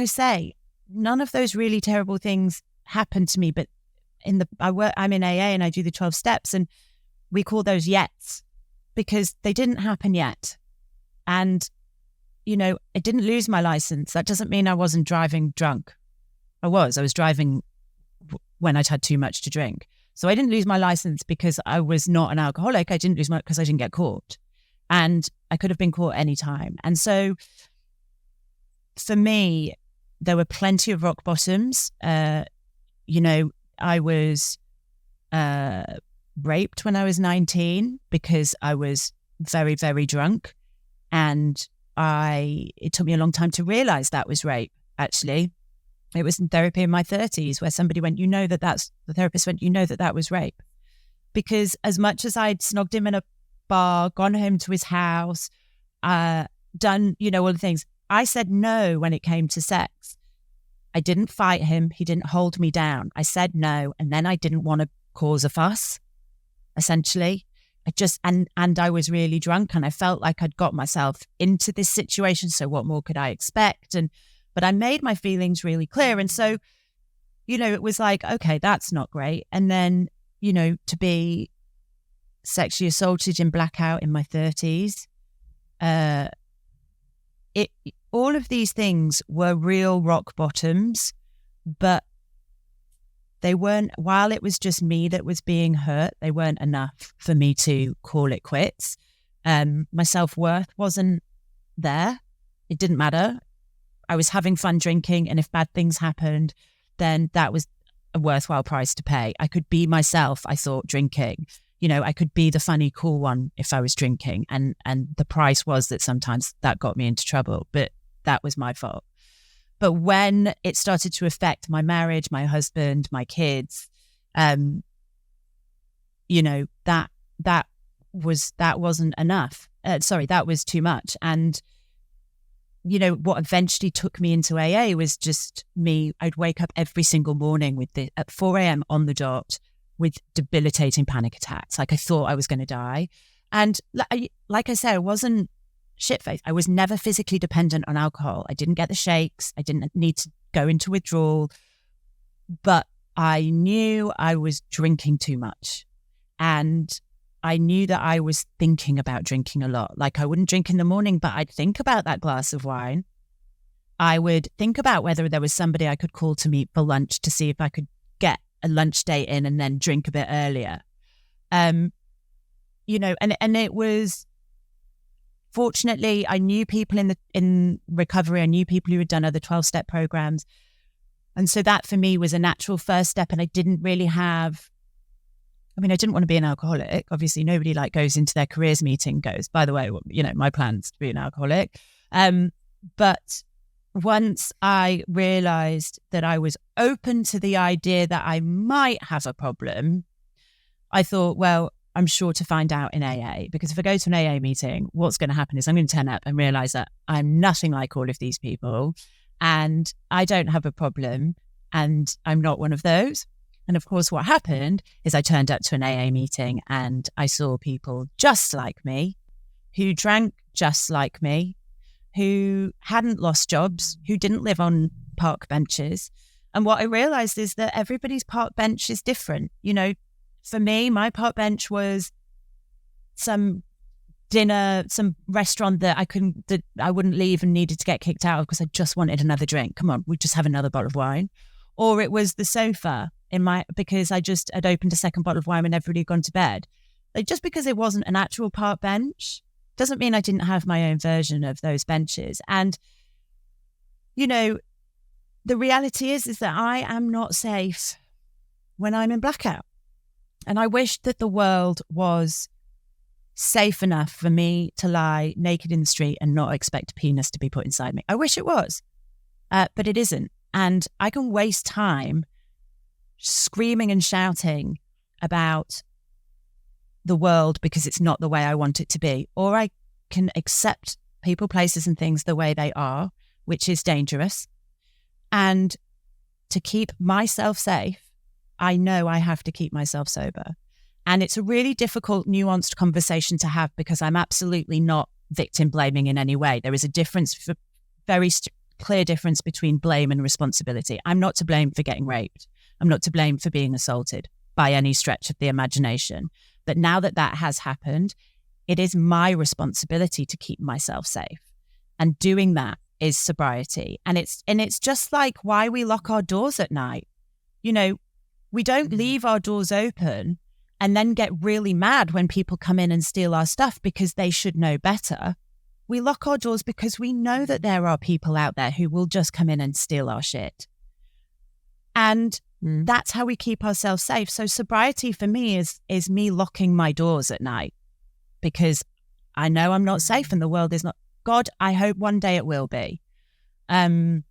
I say, none of those really terrible things happened to me. But I'm in AA and I do the 12 steps, and we call those yets, because they didn't happen yet. And, I didn't lose my license. That doesn't mean I wasn't driving drunk. I was driving when I'd had too much to drink. So I didn't lose my license because I was not an alcoholic. I didn't lose because I didn't get caught. And I could have been caught any time. And so for me, there were plenty of rock bottoms. I was raped when I was 19 because I was very, very drunk. And it took me a long time to realize that was rape, actually. It was in therapy in my 30s where somebody went, the therapist went, that was rape. Because as much as I'd snogged him in a bar, gone home to his house, done, all the things, I said no when it came to sex. I didn't fight him. He didn't hold me down. I said no. And then I didn't want to cause a fuss, essentially. And I was really drunk, and I felt like I'd got myself into this situation. So what more could I expect? But I made my feelings really clear. And so, it was like, okay, that's not great. And then, to be sexually assaulted in blackout in my 30s, all of these things were real rock bottoms, but they weren't, while it was just me that was being hurt, they weren't enough for me to call it quits. My self-worth wasn't there. It didn't matter. I was having fun drinking, and if bad things happened, then that was a worthwhile price to pay. I could be myself, I thought, drinking. I could be the funny, cool one if I was drinking. And the price was that sometimes that got me into trouble, but that was my fault. But when it started to affect my marriage, my husband, my kids, that wasn't enough. That was too much. And, what eventually took me into AA was just me. I'd wake up every single morning at 4 a.m. on the dot with debilitating panic attacks. Like I thought I was going to die. And like I said, I wasn't shit-faced. I was never physically dependent on alcohol. I didn't get the shakes. I didn't need to go into withdrawal. But I knew I was drinking too much. And I knew that I was thinking about drinking a lot. Like I wouldn't drink in the morning, but I'd think about that glass of wine. I would think about whether there was somebody I could call to meet for lunch to see if I could get a lunch date in and then drink a bit earlier. And it was, fortunately, I knew people in recovery. I knew people who had done other 12-step programs. And so that for me was a natural first step. And I didn't really have, I didn't want to be an alcoholic. Obviously, nobody goes into their careers meeting goes, by the way, my plan's to be an alcoholic. But once I realized that I was open to the idea that I might have a problem, I thought, well, I'm sure to find out in AA, because if I go to an AA meeting, what's going to happen is I'm going to turn up and realize that I'm nothing like all of these people and I don't have a problem and I'm not one of those. And of course, what happened is I turned up to an AA meeting and I saw people just like me, who drank just like me, who hadn't lost jobs, who didn't live on park benches. And what I realized is that everybody's park bench is different. For me, my park bench was some dinner, some restaurant that I wouldn't leave and needed to get kicked out of because I just wanted another drink. Come on, we just have another bottle of wine. Or it was the sofa because I just had opened a second bottle of wine when everybody had gone to bed. Just because it wasn't an actual park bench doesn't mean I didn't have my own version of those benches. And, the reality is that I am not safe when I'm in blackout. And I wish that the world was safe enough for me to lie naked in the street and not expect a penis to be put inside me. I wish it was, but it isn't. And I can waste time screaming and shouting about the world because it's not the way I want it to be. Or I can accept people, places and things the way they are, which is dangerous. And to keep myself safe, I know I have to keep myself sober. And it's a really difficult, nuanced conversation to have because I'm absolutely not victim blaming in any way. There is a clear difference between blame and responsibility. I'm not to blame for getting raped. I'm not to blame for being assaulted by any stretch of the imagination. But now that has happened, it is my responsibility to keep myself safe. And doing that is sobriety. And it's just like why we lock our doors at night. We don't leave our doors open and then get really mad when people come in and steal our stuff because they should know better. We lock our doors because we know that there are people out there who will just come in and steal our shit. And that's how we keep ourselves safe. So sobriety for me is me locking my doors at night because I know I'm not safe and the world is not. God, I hope one day it will be. But,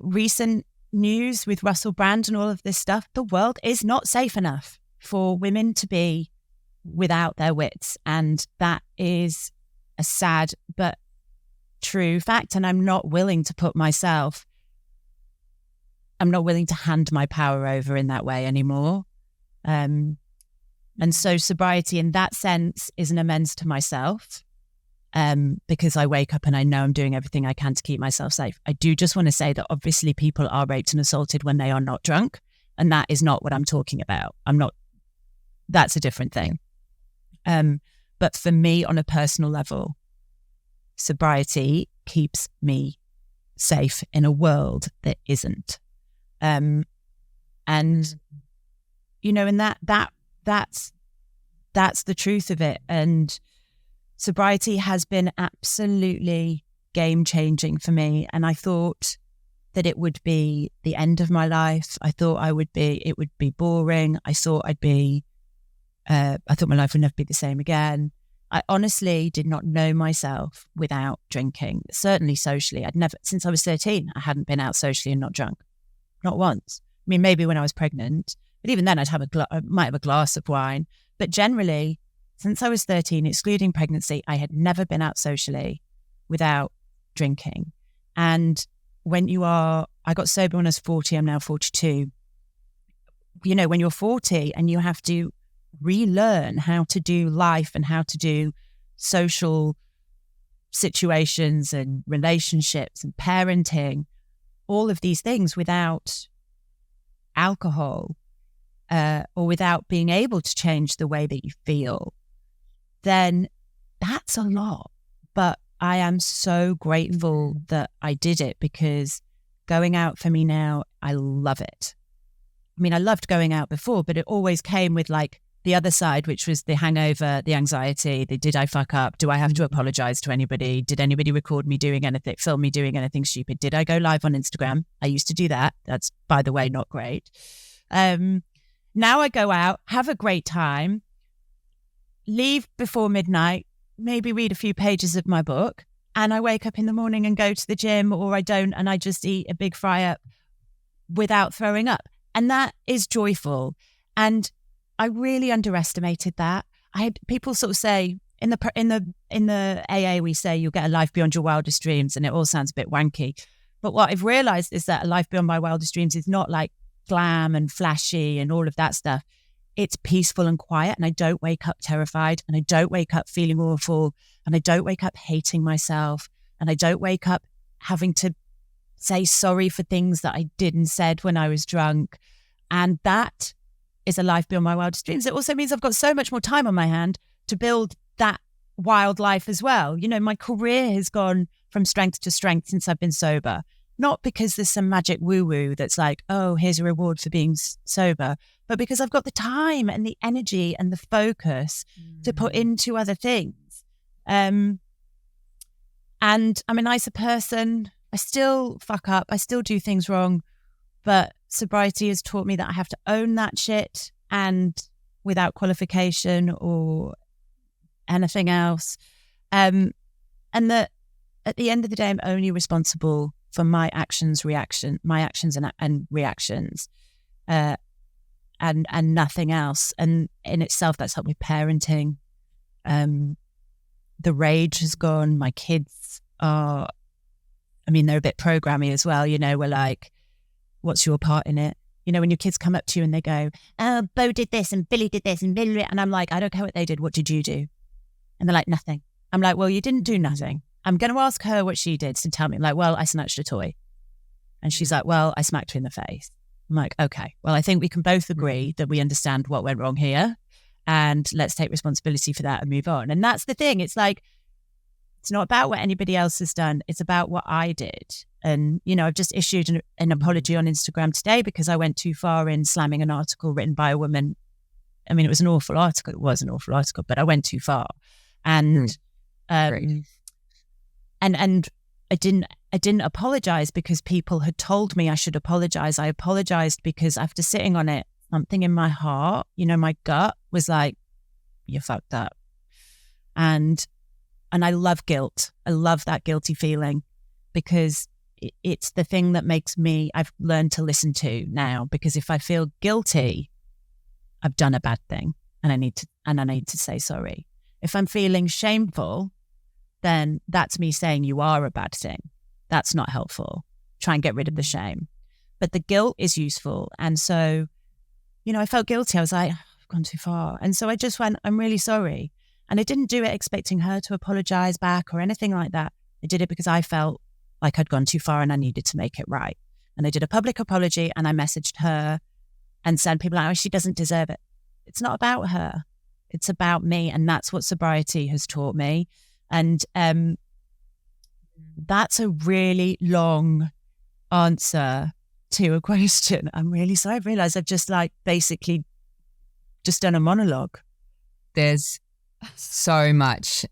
recent news with Russell Brand and all of this stuff, the world is not safe enough for women to be without their wits. And that is a sad but true fact. And I'm not willing to hand my power over in that way anymore. And so sobriety in that sense is an amends to myself. Because I wake up and I know I'm doing everything I can to keep myself safe. I do just want to say that obviously people are raped and assaulted when they are not drunk. And that is not what I'm talking about. That's a different thing. But for me on a personal level, sobriety keeps me safe in a world that isn't. And that's the truth of it. And sobriety has been absolutely game-changing for me. And I thought that it would be the end of my life. I thought it would be boring. I thought my life would never be the same again. I honestly did not know myself without drinking, certainly socially. Since I was 13, I hadn't been out socially and not drunk. Not once. Maybe when I was pregnant, but even then I might have a glass of wine. But generally, since I was 13, excluding pregnancy, I had never been out socially without drinking. And I got sober when I was 40, I'm now 42. when you're 40 and you have to relearn how to do life and how to do social situations and relationships and parenting, all of these things without alcohol or without being able to change the way that you feel, then that's a lot. But I am so grateful that I did it, because going out for me now, I love it. I mean, I loved going out before, but it always came with like the other side, which was the hangover, the anxiety, the did I fuck up? Do I have to apologize to anybody? Did anybody record me doing anything, film me doing anything stupid? Did I go live on Instagram? I used to do that. That's, by the way, not great. Now I go out, have a great time, leave before midnight, maybe read a few pages of my book, and I wake up in the morning and go to the gym, or I don't, and I just eat a big fry up without throwing up. And that is joyful. And I really underestimated that. I had people sort of say in the AA, we say you'll get a life beyond your wildest dreams, and it all sounds a bit wanky. But what I've realized is that a life beyond my wildest dreams is not like glam and flashy and all of that stuff. It's peaceful and quiet, and I don't wake up terrified, and I don't wake up feeling awful, and I don't wake up hating myself, and I don't wake up having to say sorry for things that I did and said when I was drunk. And that is a life beyond my wildest dreams. It also means I've got so much more time on my hand to build that wild life as well. My career has gone from strength to strength since I've been sober. Not because there's some magic woo-woo that's like, oh, here's a reward for being sober, but because I've got the time and the energy and the focus to put into other things. And I'm a nicer person. I still fuck up. I still do things wrong. But sobriety has taught me that I have to own that shit, and without qualification or anything else. And that at the end of the day, I'm only responsible for my actions and reactions, and nothing else. And in itself, that's helped with parenting. The rage has gone. My kids are, they're a bit programmy as well. We're like, what's your part in it? When your kids come up to you and they go, oh, Bo did this and Billy did this and Billy, and I'm like, I don't care what they did. What did you do? And they're like, nothing. I'm like, well, you didn't do nothing. I'm going to ask her what she did. So tell me. I'm like, well, I snatched a toy. And she's like, well, I smacked her in the face. I'm like, okay, well, I think we can both agree that we understand what went wrong here, and let's take responsibility for that and move on. And that's the thing. It's like, it's not about what anybody else has done. It's about what I did. And, I've just issued an apology on Instagram today because I went too far in slamming an article written by a woman. It was an awful article. It was an awful article, but I went too far. And, and I didn't apologize because people had told me I should apologize. I apologized because after sitting on it, something in my heart, my gut was like, you fucked up. And I love guilt. I love that guilty feeling, because it's the thing that makes me, I've learned to listen to now, because if I feel guilty, I've done a bad thing and I need to say sorry. If I'm feeling shameful, then that's me saying you are a bad thing. That's not helpful. Try and get rid of the shame. But the guilt is useful. And so, I felt guilty. I was like, I've gone too far. And so I just went, I'm really sorry. And I didn't do it expecting her to apologize back or anything like that. I did it because I felt like I'd gone too far and I needed to make it right. And I did a public apology, and I messaged her and said, people like, oh, she doesn't deserve it. It's not about her. It's about me. And that's what sobriety has taught me. And that's a really long answer to a question. I'm really sorry. I've realized I've just basically just done a monologue. There's so much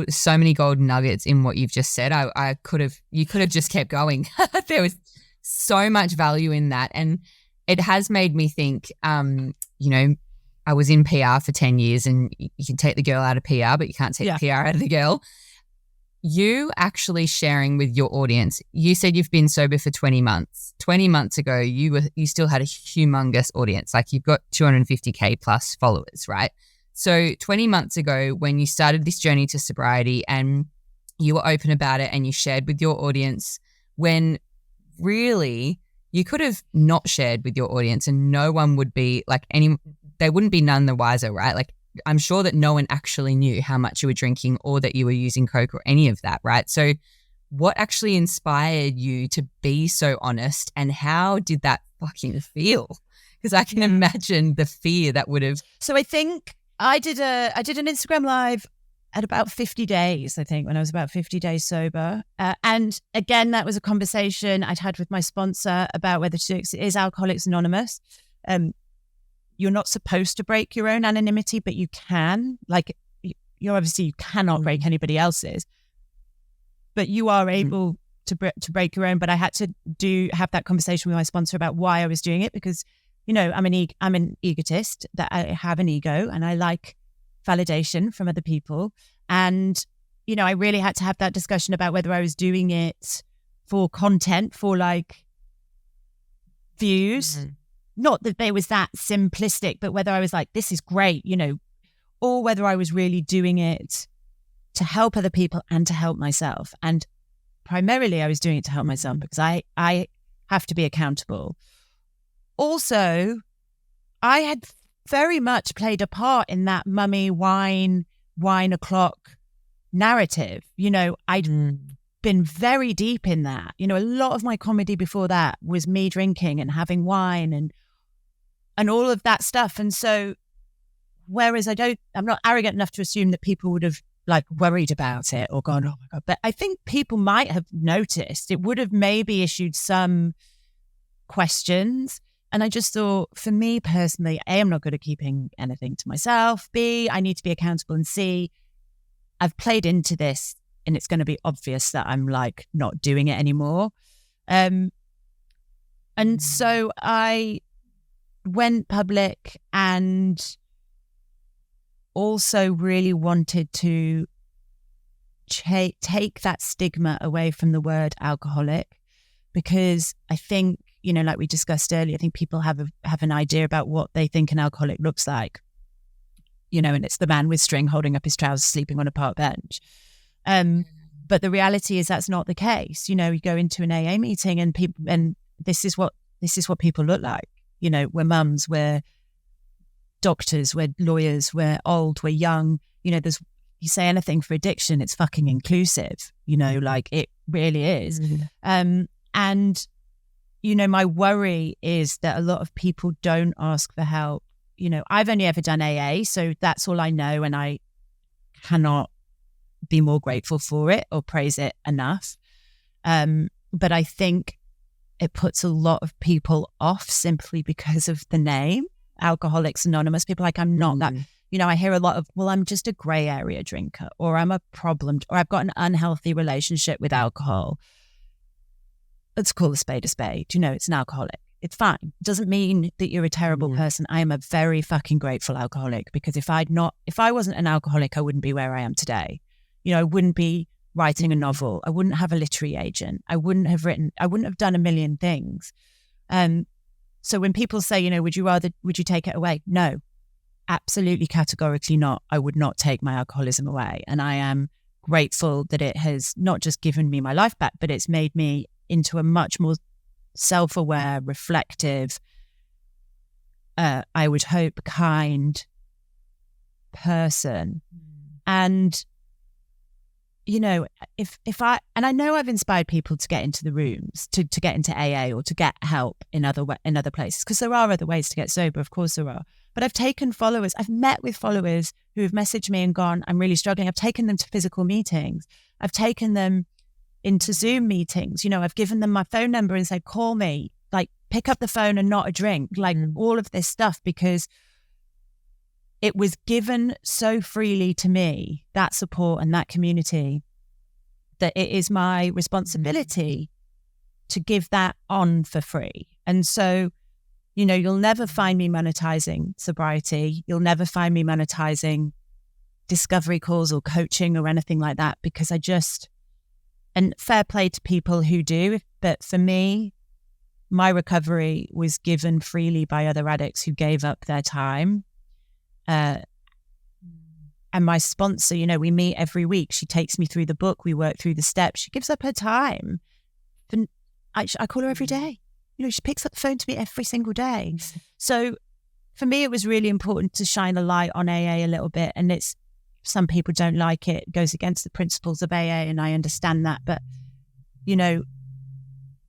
so many golden nuggets in what you've just said. You could have just kept going. There was so much value in that. And it has made me think, I was in PR for 10 years, and you can take the girl out of PR, but you can't take the PR out of the girl. You actually sharing with your audience, you said you've been sober for 20 months. 20 months ago, you still had a humongous audience. You've got 250K plus followers, right? So 20 months ago, when you started this journey to sobriety and you were open about it and you shared with your audience, when really you could have not shared with your audience and no one would be like they wouldn't be none the wiser, right? Like I'm sure that no one actually knew how much you were drinking or that you were using Coke or any of that, right? So what actually inspired you to be so honest and how did that fucking feel? Because I can imagine the fear that would have. So I think I did an Instagram live at about 50 days, I think, when I was about 50 days sober. And again, that was a conversation I'd had with my sponsor about whether to do it. It is Alcoholics Anonymous. You're not supposed to break your own anonymity, but you can. Like, you cannot break anybody else's, but you are able to break your own. But I had to have that conversation with my sponsor about why I was doing it, because, you know, I'm an egotist, that I have an ego and I like validation from other people. And, you know, I really had to have that discussion about whether I was doing it for content, for like views. Not that they was that simplistic, but whether I was like, this is great, you know, or whether I was really doing it to help other people and to help myself. And primarily I was doing it to help myself because I have to be accountable. Also, I had very much played a part in that mummy wine o'clock narrative. You know, I'd been very deep in that. You know, a lot of my comedy before that was me drinking and having wine and all of that stuff. And so, whereas I'm not arrogant enough to assume that people would have like worried about it or gone, oh my God. But I think people might have noticed. It would have maybe issued some questions. And I just thought, for me personally, A, I'm not good at keeping anything to myself. B, I need to be accountable. And C, I've played into this and it's going to be obvious that I'm like not doing it anymore. And so I went public and also really wanted to take that stigma away from the word alcoholic, because I think, you know, like we discussed earlier, I think people have an idea about what they think an alcoholic looks like, you know, and it's the man with string holding up his trousers, sleeping on a park bench. But the reality is that's not the case. You know, you go into an AA meeting and people, and this is what people look like. You know, we're mums, we're doctors, we're lawyers, we're old, we're young. You know, you say anything for addiction, it's fucking inclusive. You know, like it really is. And you know, my worry is that a lot of people don't ask for help. You know, I've only ever done AA, so that's all I know, and I cannot be more grateful for it or praise it enough. But I think it puts a lot of people off simply because of the name, Alcoholics Anonymous. People are like, I'm not that. You know, I hear a lot of, well, I'm just a grey area drinker, or I'm a problem, or I've got an unhealthy relationship with alcohol. Let's call a spade a spade. You know, it's an alcoholic. It's fine. It doesn't mean that you're a terrible person. I am a very fucking grateful alcoholic, because if I wasn't an alcoholic, I wouldn't be where I am today. You know, I wouldn't be writing a novel. I wouldn't have a literary agent. I wouldn't have done a million things. So when people say, you know, would you take it away? No, absolutely, categorically not. I would not take my alcoholism away. And I am grateful that it has not just given me my life back, but it's made me into a much more self-aware, reflective, I would hope, kind person. And, you know, and I know I've inspired people to get into the rooms, to get into AA or to get help in other places, because there are other ways to get sober, of course there are. But I've taken followers, I've met with followers who have messaged me and gone, I'm really struggling. I've taken them to physical meetings. I've taken them into Zoom meetings. You know, I've given them my phone number and said, call me, like pick up the phone and not a drink, like all of this stuff, because it was given so freely to me, that support and that community, that it is my responsibility to give that on for free. And so, you know, you'll never find me monetizing sobriety. You'll never find me monetizing discovery calls or coaching or anything like that, because and fair play to people who do, but for me, my recovery was given freely by other addicts who gave up their time. And my sponsor, you know, we meet every week. She takes me through the book. We work through the steps. She gives up her time. I call her every day. she picks up the phone to me every single day. So for me, it was really important to shine a light on AA a little bit. And some people don't like it. It goes against the principles of AA, and I understand that. But,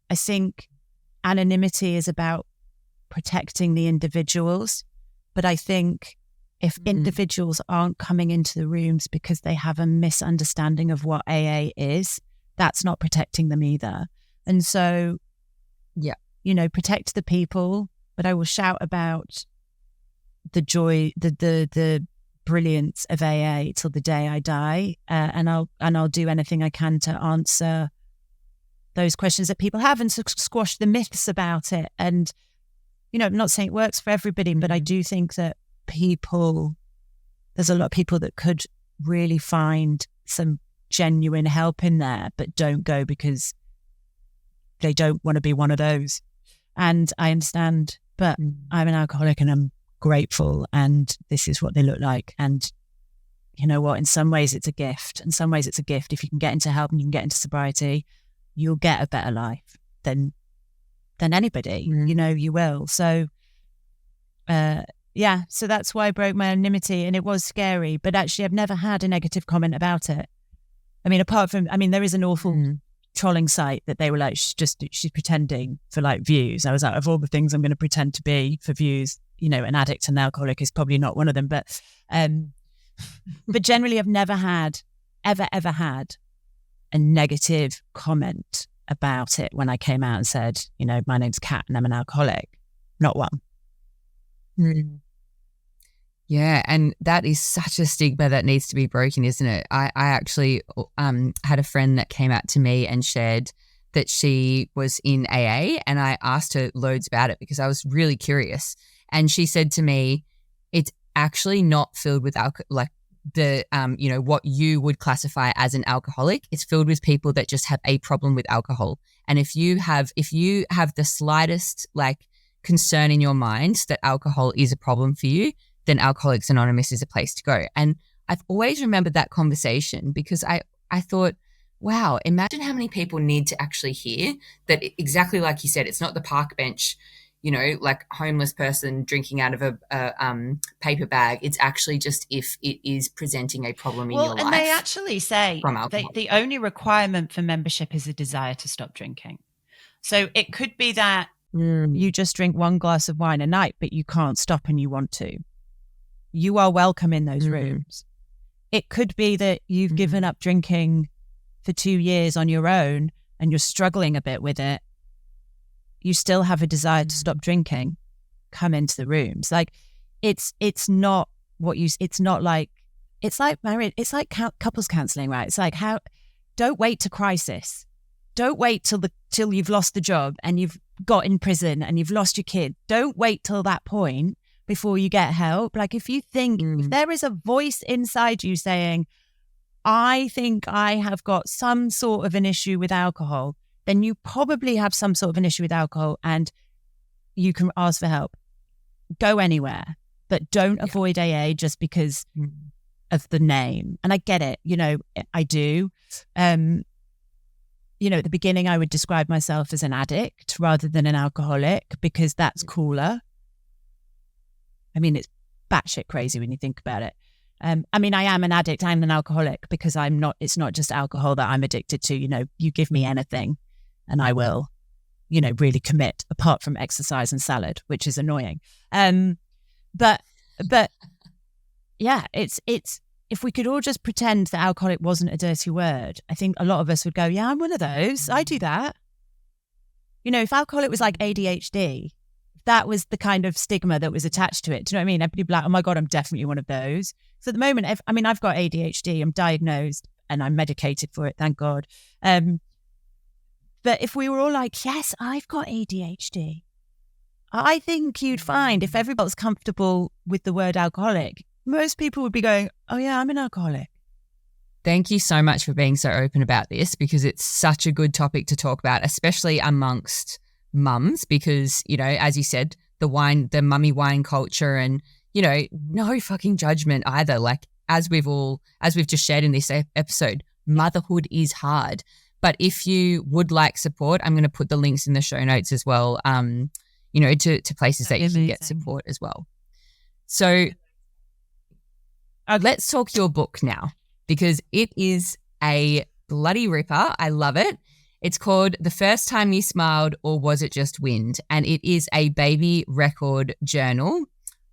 I think anonymity is about protecting the individuals. But I think if individuals aren't coming into the rooms because they have a misunderstanding of what AA is, that's not protecting them either. And so, protect the people, but I will shout about the joy, the brilliance of AA till the day I die, and I'll do anything I can to answer those questions that people have and to squash the myths about it. And I'm not saying it works for everybody, but I do think that there's a lot of people that could really find some genuine help in there, but don't go because they don't want to be one of those. And I understand, but I'm an alcoholic and I'm grateful, and this is what they look like. And you know what? In some ways it's a gift. In some ways it's a gift. If you can get into help and you can get into sobriety, you'll get a better life than anybody. You will. So so that's why I broke my anonymity, and it was scary. But actually, I've never had a negative comment about it. I mean, apart from, there is an awful trolling site that they were like, she's pretending for like views. I was like, of all the things I'm going to pretend to be for views, an addict and an alcoholic is probably not one of them. But generally, I've never ever had a negative comment about it when I came out and said, my name's Kat and I'm an alcoholic. Not one. Yeah, and that is such a stigma that needs to be broken, isn't it? I actually had a friend that came out to me and shared that she was in AA, and I asked her loads about it because I was really curious. And she said to me, it's actually not filled with what you would classify as an alcoholic. It's filled with people that just have a problem with alcohol. And if you have the slightest concern in your mind that alcohol is a problem for you, then Alcoholics Anonymous is a place to go. And I've always remembered that conversation because I thought, wow, imagine how many people need to actually hear that. Exactly like you said, it's not the park bench, homeless person drinking out of a paper bag. It's actually just if it is presenting a problem in your life. And they actually say the only requirement for membership is a desire to stop drinking. So it could be that you just drink one glass of wine a night, but you can't stop and you want to. You are welcome in those rooms. It could be that you've given up drinking for 2 years on your own and you're struggling a bit with it. You still have a desire to stop drinking. Come into the rooms. It's not married. It's like couples counseling, right? It's like don't wait to crisis. Don't wait till you've lost the job and you've got in prison and you've lost your kid. Don't wait till that point before you get help. If you think if there is a voice inside you saying, I think I have got some sort of an issue with alcohol, then you probably have some sort of an issue with alcohol and you can ask for help. Go anywhere, but don't avoid AA just because of the name. And I get it, I do. At the beginning, I would describe myself as an addict rather than an alcoholic because that's cooler. It's batshit crazy when you think about it. I am an addict and an alcoholic because it's not just alcohol that I'm addicted to. You give me anything and I will, really commit apart from exercise and salad, which is annoying. But yeah, it's, if we could all just pretend that alcoholic wasn't a dirty word, I think a lot of us would go, yeah, I'm one of those. I do that. If alcoholic was like ADHD, that was the kind of stigma that was attached to it. Do you know what I mean? Everybody would be like, oh my God, I'm definitely one of those. So at the moment, I've got ADHD, I'm diagnosed and I'm medicated for it, thank God. But if we were all like, yes, I've got ADHD, I think you'd find if everybody was comfortable with the word alcoholic, most people would be going, oh yeah, I'm an alcoholic. Thank you so much for being so open about this because it's such a good topic to talk about, especially amongst mums because, as you said, the mummy wine culture and, no fucking judgment either. As we've just shared in this episode, motherhood is hard. But if you would like support, I'm going to put the links in the show notes as well, to places that you can get support as well. So let's talk your book now, because it is a bloody ripper. I love it. It's called The First Time You Smiled, or Was It Just Wind? And it is a baby record journal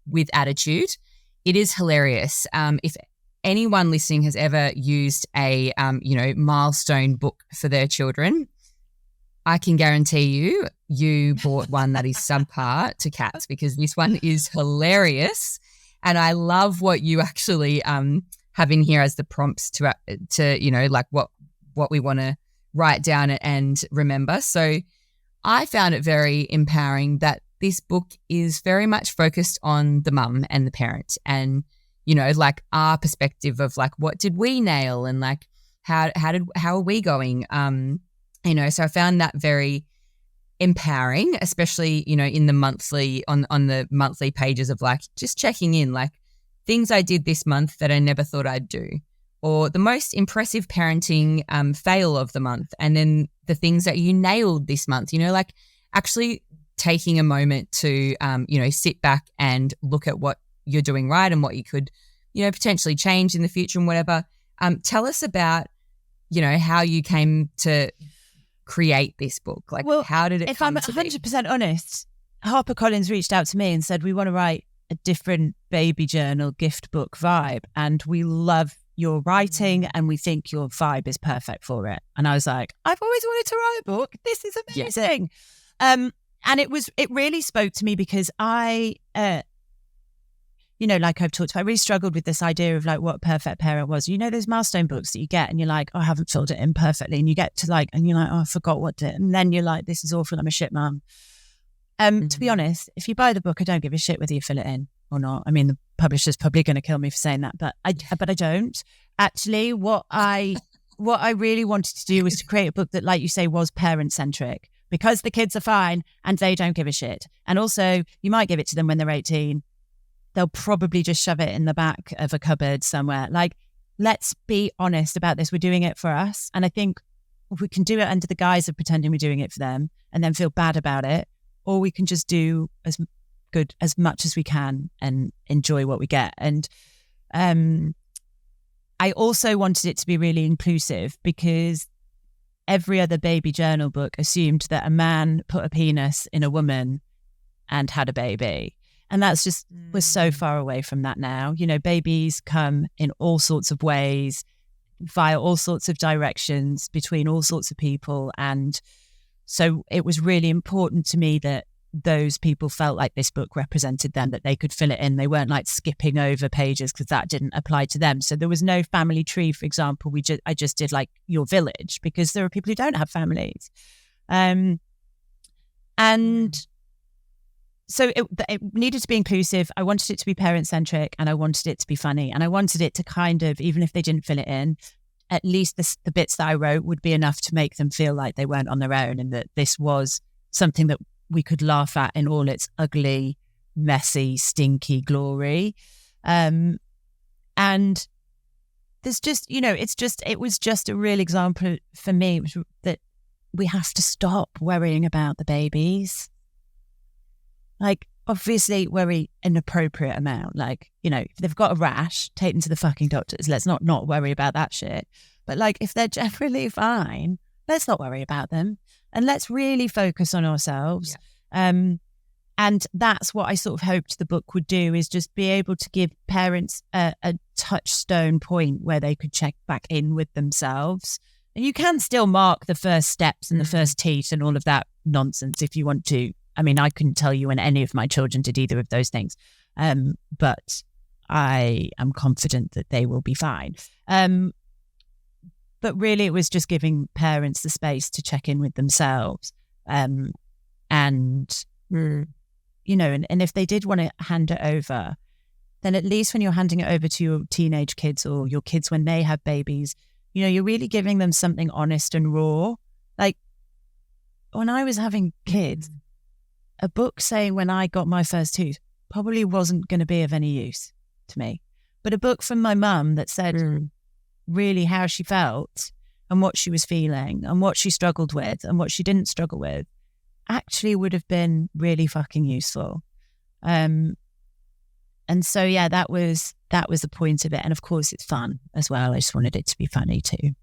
with attitude. It is hilarious. If anyone listening has ever used a, milestone book for their children, I can guarantee you bought one that is subpar to Kat's, because this one is hilarious. And I love what you actually have in here as the prompts to like what we want to write down and remember. So I found it very empowering that this book is very much focused on the mum and the parent, and, like our perspective of like, what did we nail, and like, how are we going? So I found that very empowering, especially, in the monthly, on the monthly pages of like, just checking in, like things I did this month that I never thought I'd do, or the most impressive parenting fail of the month, and then the things that you nailed this month, like actually taking a moment to, sit back and look at what you're doing right and what you could, potentially change in the future and whatever. Tell us about, how you came to create this book. Like, how did it come to be? If I'm 100% honest, HarperCollins reached out to me and said, we want to write a different baby journal gift book vibe, and we love your writing and we think your vibe is perfect for it. And I was like, I've always wanted to write a book. This is amazing. Yeah. And it really spoke to me, because I, like I've talked about, I really struggled with this idea of like what a perfect parent was. Those milestone books that you get and you're like, oh, I haven't filled it in perfectly. And you get to like, and you're like, oh, I forgot what did. And then you're like, this is awful. I'm a shit mum. To be honest, if you buy the book, I don't give a shit whether you fill it in or not. I mean, the publisher's probably going to kill me for saying that, but I don't. Actually, what I really wanted to do was to create a book that, like you say, was parent-centric, because the kids are fine and they don't give a shit. And also, you might give it to them when they're 18. They'll probably just shove it in the back of a cupboard somewhere. Like, let's be honest about this. We're doing it for us. And I think we can do it under the guise of pretending we're doing it for them and then feel bad about it, or we can just do as much as we can and enjoy what we get. And I also wanted it to be really inclusive, because every other baby journal book assumed that a man put a penis in a woman and had a baby. And that's just, we're so far away from that now. Babies come in all sorts of ways, via all sorts of directions, between all sorts of people. And so it was really important to me that those people felt like this book represented them, that they could fill it in. They weren't like skipping over pages because that didn't apply to them. So there was no family tree, for example. I just did like your village, because there are people who don't have families. And so it needed to be inclusive. I wanted it to be parent-centric, and I wanted it to be funny. And I wanted it to kind of, even if they didn't fill it in, at least the bits that I wrote would be enough to make them feel like they weren't on their own, and that this was something that we could laugh at in all its ugly, messy, stinky glory. And there's just, it was just a real example for me that we have to stop worrying about the babies. Like, obviously worry an appropriate amount. Like, if they've got a rash, take them to the fucking doctors. Let's not worry about that shit. But like, if they're generally fine, let's not worry about them. And let's really focus on ourselves. Yeah. And that's what I sort of hoped the book would do, is just be able to give parents a touchstone point where they could check back in with themselves. And you can still mark the first steps and the first teeth and all of that nonsense if you want to. I mean, I couldn't tell you when any of my children did either of those things. But I am confident that they will be fine. But really, it was just giving parents the space to check in with themselves. And if they did want to hand it over, then at least when you're handing it over to your teenage kids or your kids when they have babies, you're really giving them something honest and raw. Like, when I was having kids, a book saying when I got my first tooth probably wasn't going to be of any use to me. But a book from my mum that said really how she felt and what she was feeling and what she struggled with and what she didn't struggle with actually would have been really fucking useful. And so, yeah, that was the point of it. And of course it's fun as well. I just wanted it to be funny too.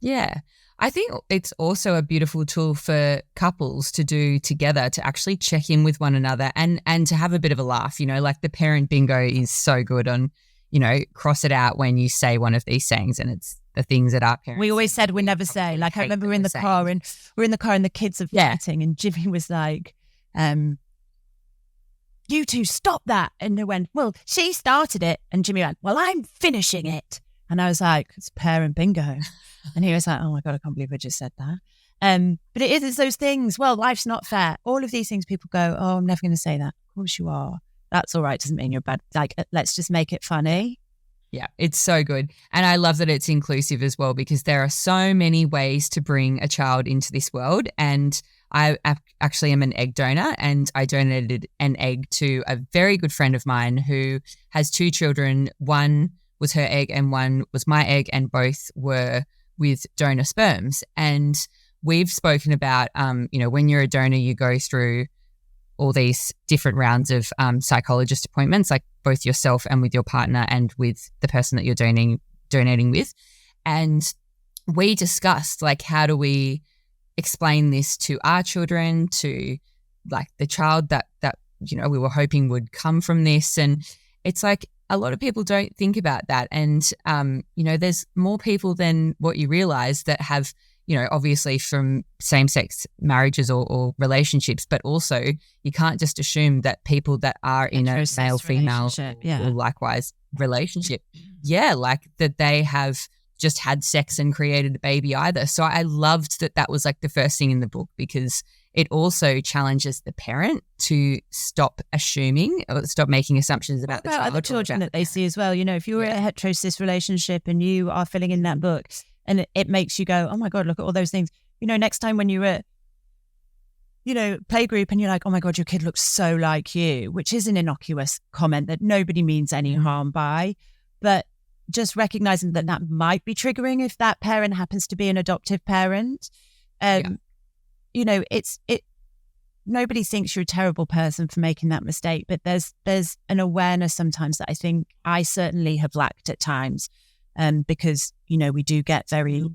Yeah. I think it's also a beautiful tool for couples to do together, to actually check in with one another and to have a bit of a laugh, like the parent bingo is so good on, cross it out when you say one of these sayings, and it's the things that our parents. We always said we never say. Like I remember we're in the car and the kids are fighting and Jimmy was like, you two stop that. And they went, well, she started it. And Jimmy went, well, I'm finishing it. And I was like, it's parent bingo. And he was like, oh my God, I can't believe I just said that. But it's those things. Well, life's not fair. All of these things people go, oh, I'm never going to say that. Of course you are. That's all right. Doesn't mean you're bad. Like, let's just make it funny. Yeah, it's so good. And I love that it's inclusive as well, because there are so many ways to bring a child into this world. And I actually am an egg donor, and I donated an egg to a very good friend of mine who has 2 children. One was her egg and one was my egg, and both were with donor sperms. And we've spoken about, when you're a donor, you go through all these different rounds of psychologist appointments, like both yourself and with your partner and with the person that you're donating with. And we discussed, like, how do we explain this to our children, to like the child that we were hoping would come from this. And it's like a lot of people don't think about that. And, there's more people than what you realize that have, obviously from same-sex marriages or relationships, but also you can't just assume that people that are in a male-female or likewise relationship, like that they have just had sex and created a baby either. So I loved that was like the first thing in the book, because it also challenges the parent to stop assuming or stop making assumptions about the child. Other children that they see as well. If you're in a hetero-cis relationship and you are filling in that book and it makes you go, oh my God, look at all those things. Next time when you're at, playgroup and you're like, oh my God, your kid looks so like you, which is an innocuous comment that nobody means any harm by. But just recognizing that might be triggering if that parent happens to be an adoptive parent. Nobody thinks you're a terrible person for making that mistake, but there's an awareness sometimes that I think I certainly have lacked at times, because we do get very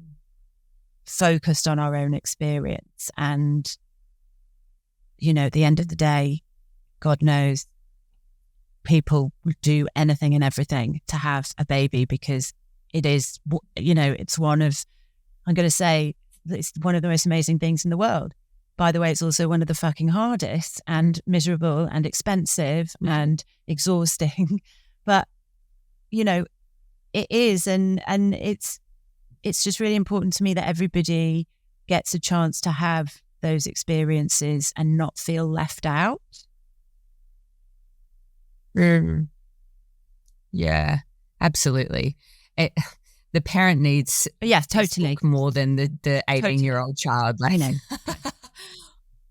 focused on our own experience, and at the end of the day, God knows people would do anything and everything to have a baby, because it is, it's one of, I'm going to say, it's one of the most amazing things in the world. By the way, it's also one of the fucking hardest and miserable and expensive and exhausting. But, it is. And it's just really important to me that everybody gets a chance to have those experiences and not feel left out. Yeah, absolutely. The parent needs totally more than the 18-year-old child. I know.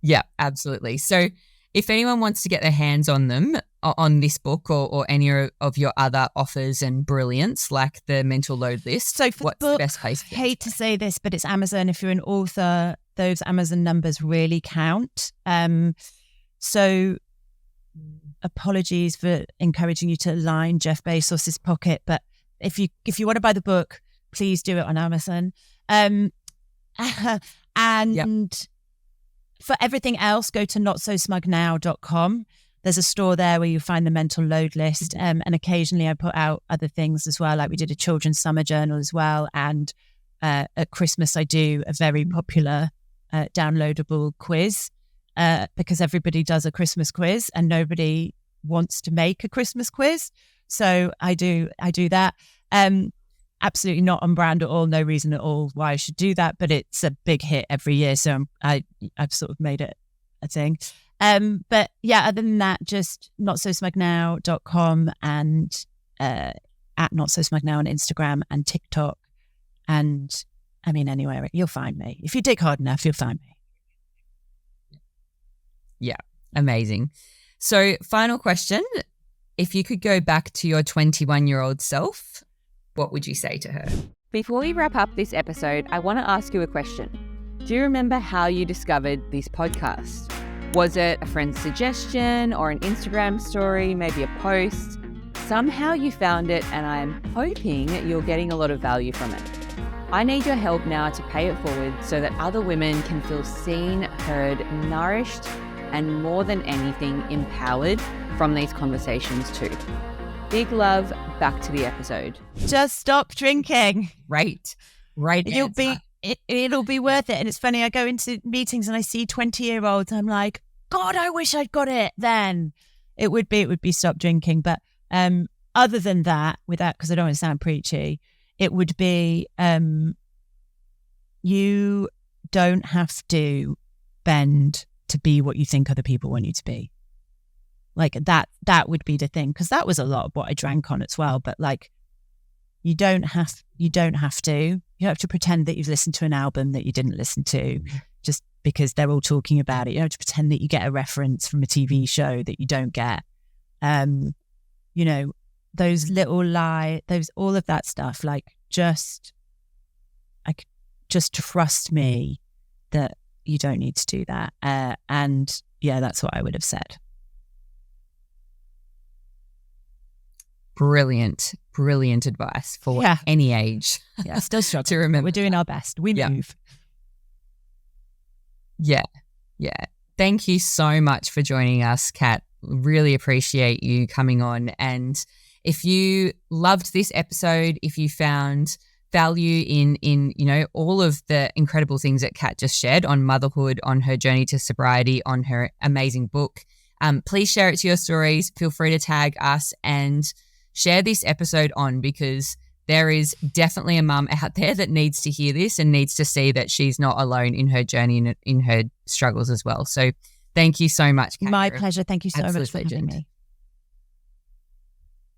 Yeah, absolutely. So if anyone wants to get their hands on them, on this book or any of your other offers and brilliance, like the mental load list, so for what's the book, the best place? I hate to say this, but it's Amazon. If you're an author, those Amazon numbers really count. So apologies for encouraging you to line Jeff Bezos's pocket, but if you want to buy the book, please do it on Amazon. And for everything else, go to notsosmugnow.com. There's a store there where you find the mental load list. And occasionally I put out other things as well. Like we did a children's summer journal as well. And at Christmas, I do a very popular downloadable quiz, because everybody does a Christmas quiz and nobody wants to make a Christmas quiz. So I do that. Absolutely not on brand at all. No reason at all why I should do that, but it's a big hit every year. So I've sort of made it a thing. But yeah, other than that, just notsosmugnow.com and at notsosmugnow on Instagram and TikTok. And I mean, anywhere you'll find me. If you dig hard enough, you'll find me. Yeah, amazing. So final question. If you could go back to your 21-year-old self, what would you say to her? Before we wrap up this episode, I want to ask you a question. Do you remember how you discovered this podcast? Was it a friend's suggestion or an Instagram story, maybe a post? Somehow you found it, and I'm hoping you're getting a lot of value from it. I need your help now to pay it forward so that other women can feel seen, heard, nourished, and more than anything, empowered from these conversations too. Big love, back to the episode. Just stop drinking. Right. It'll be worth it. And it's funny, I go into meetings and I see 20-year-olds. I'm like, God, I wish I'd got it then. It would be stop drinking. But other than that, because I don't want to sound preachy, it would be you don't have to bend to be what you think other people want you to be. Like that would be the thing, because that was a lot of what I drank on as well. But like, you don't have to. You have to pretend that you've listened to an album that you didn't listen to just because they're all talking about it. You have to pretend that you get a reference from a TV show that you don't get. Those little all of that stuff. Like, just trust me that you don't need to do that. And yeah, that's what I would have said. Brilliant advice for any age. Yeah, still struggle to remember. We're doing our best. We move. Yeah. Thank you so much for joining us, Kat. Really appreciate you coming on. And if you loved this episode, if you found value in all of the incredible things that Kat just shared on motherhood, on her journey to sobriety, on her amazing book, please share it to your stories. Feel free to tag us and share this episode on, because there is definitely a mum out there that needs to hear this and needs to see that she's not alone in her journey and in her struggles as well. So thank you so much, Kat. My pleasure. Thank you so much for having me.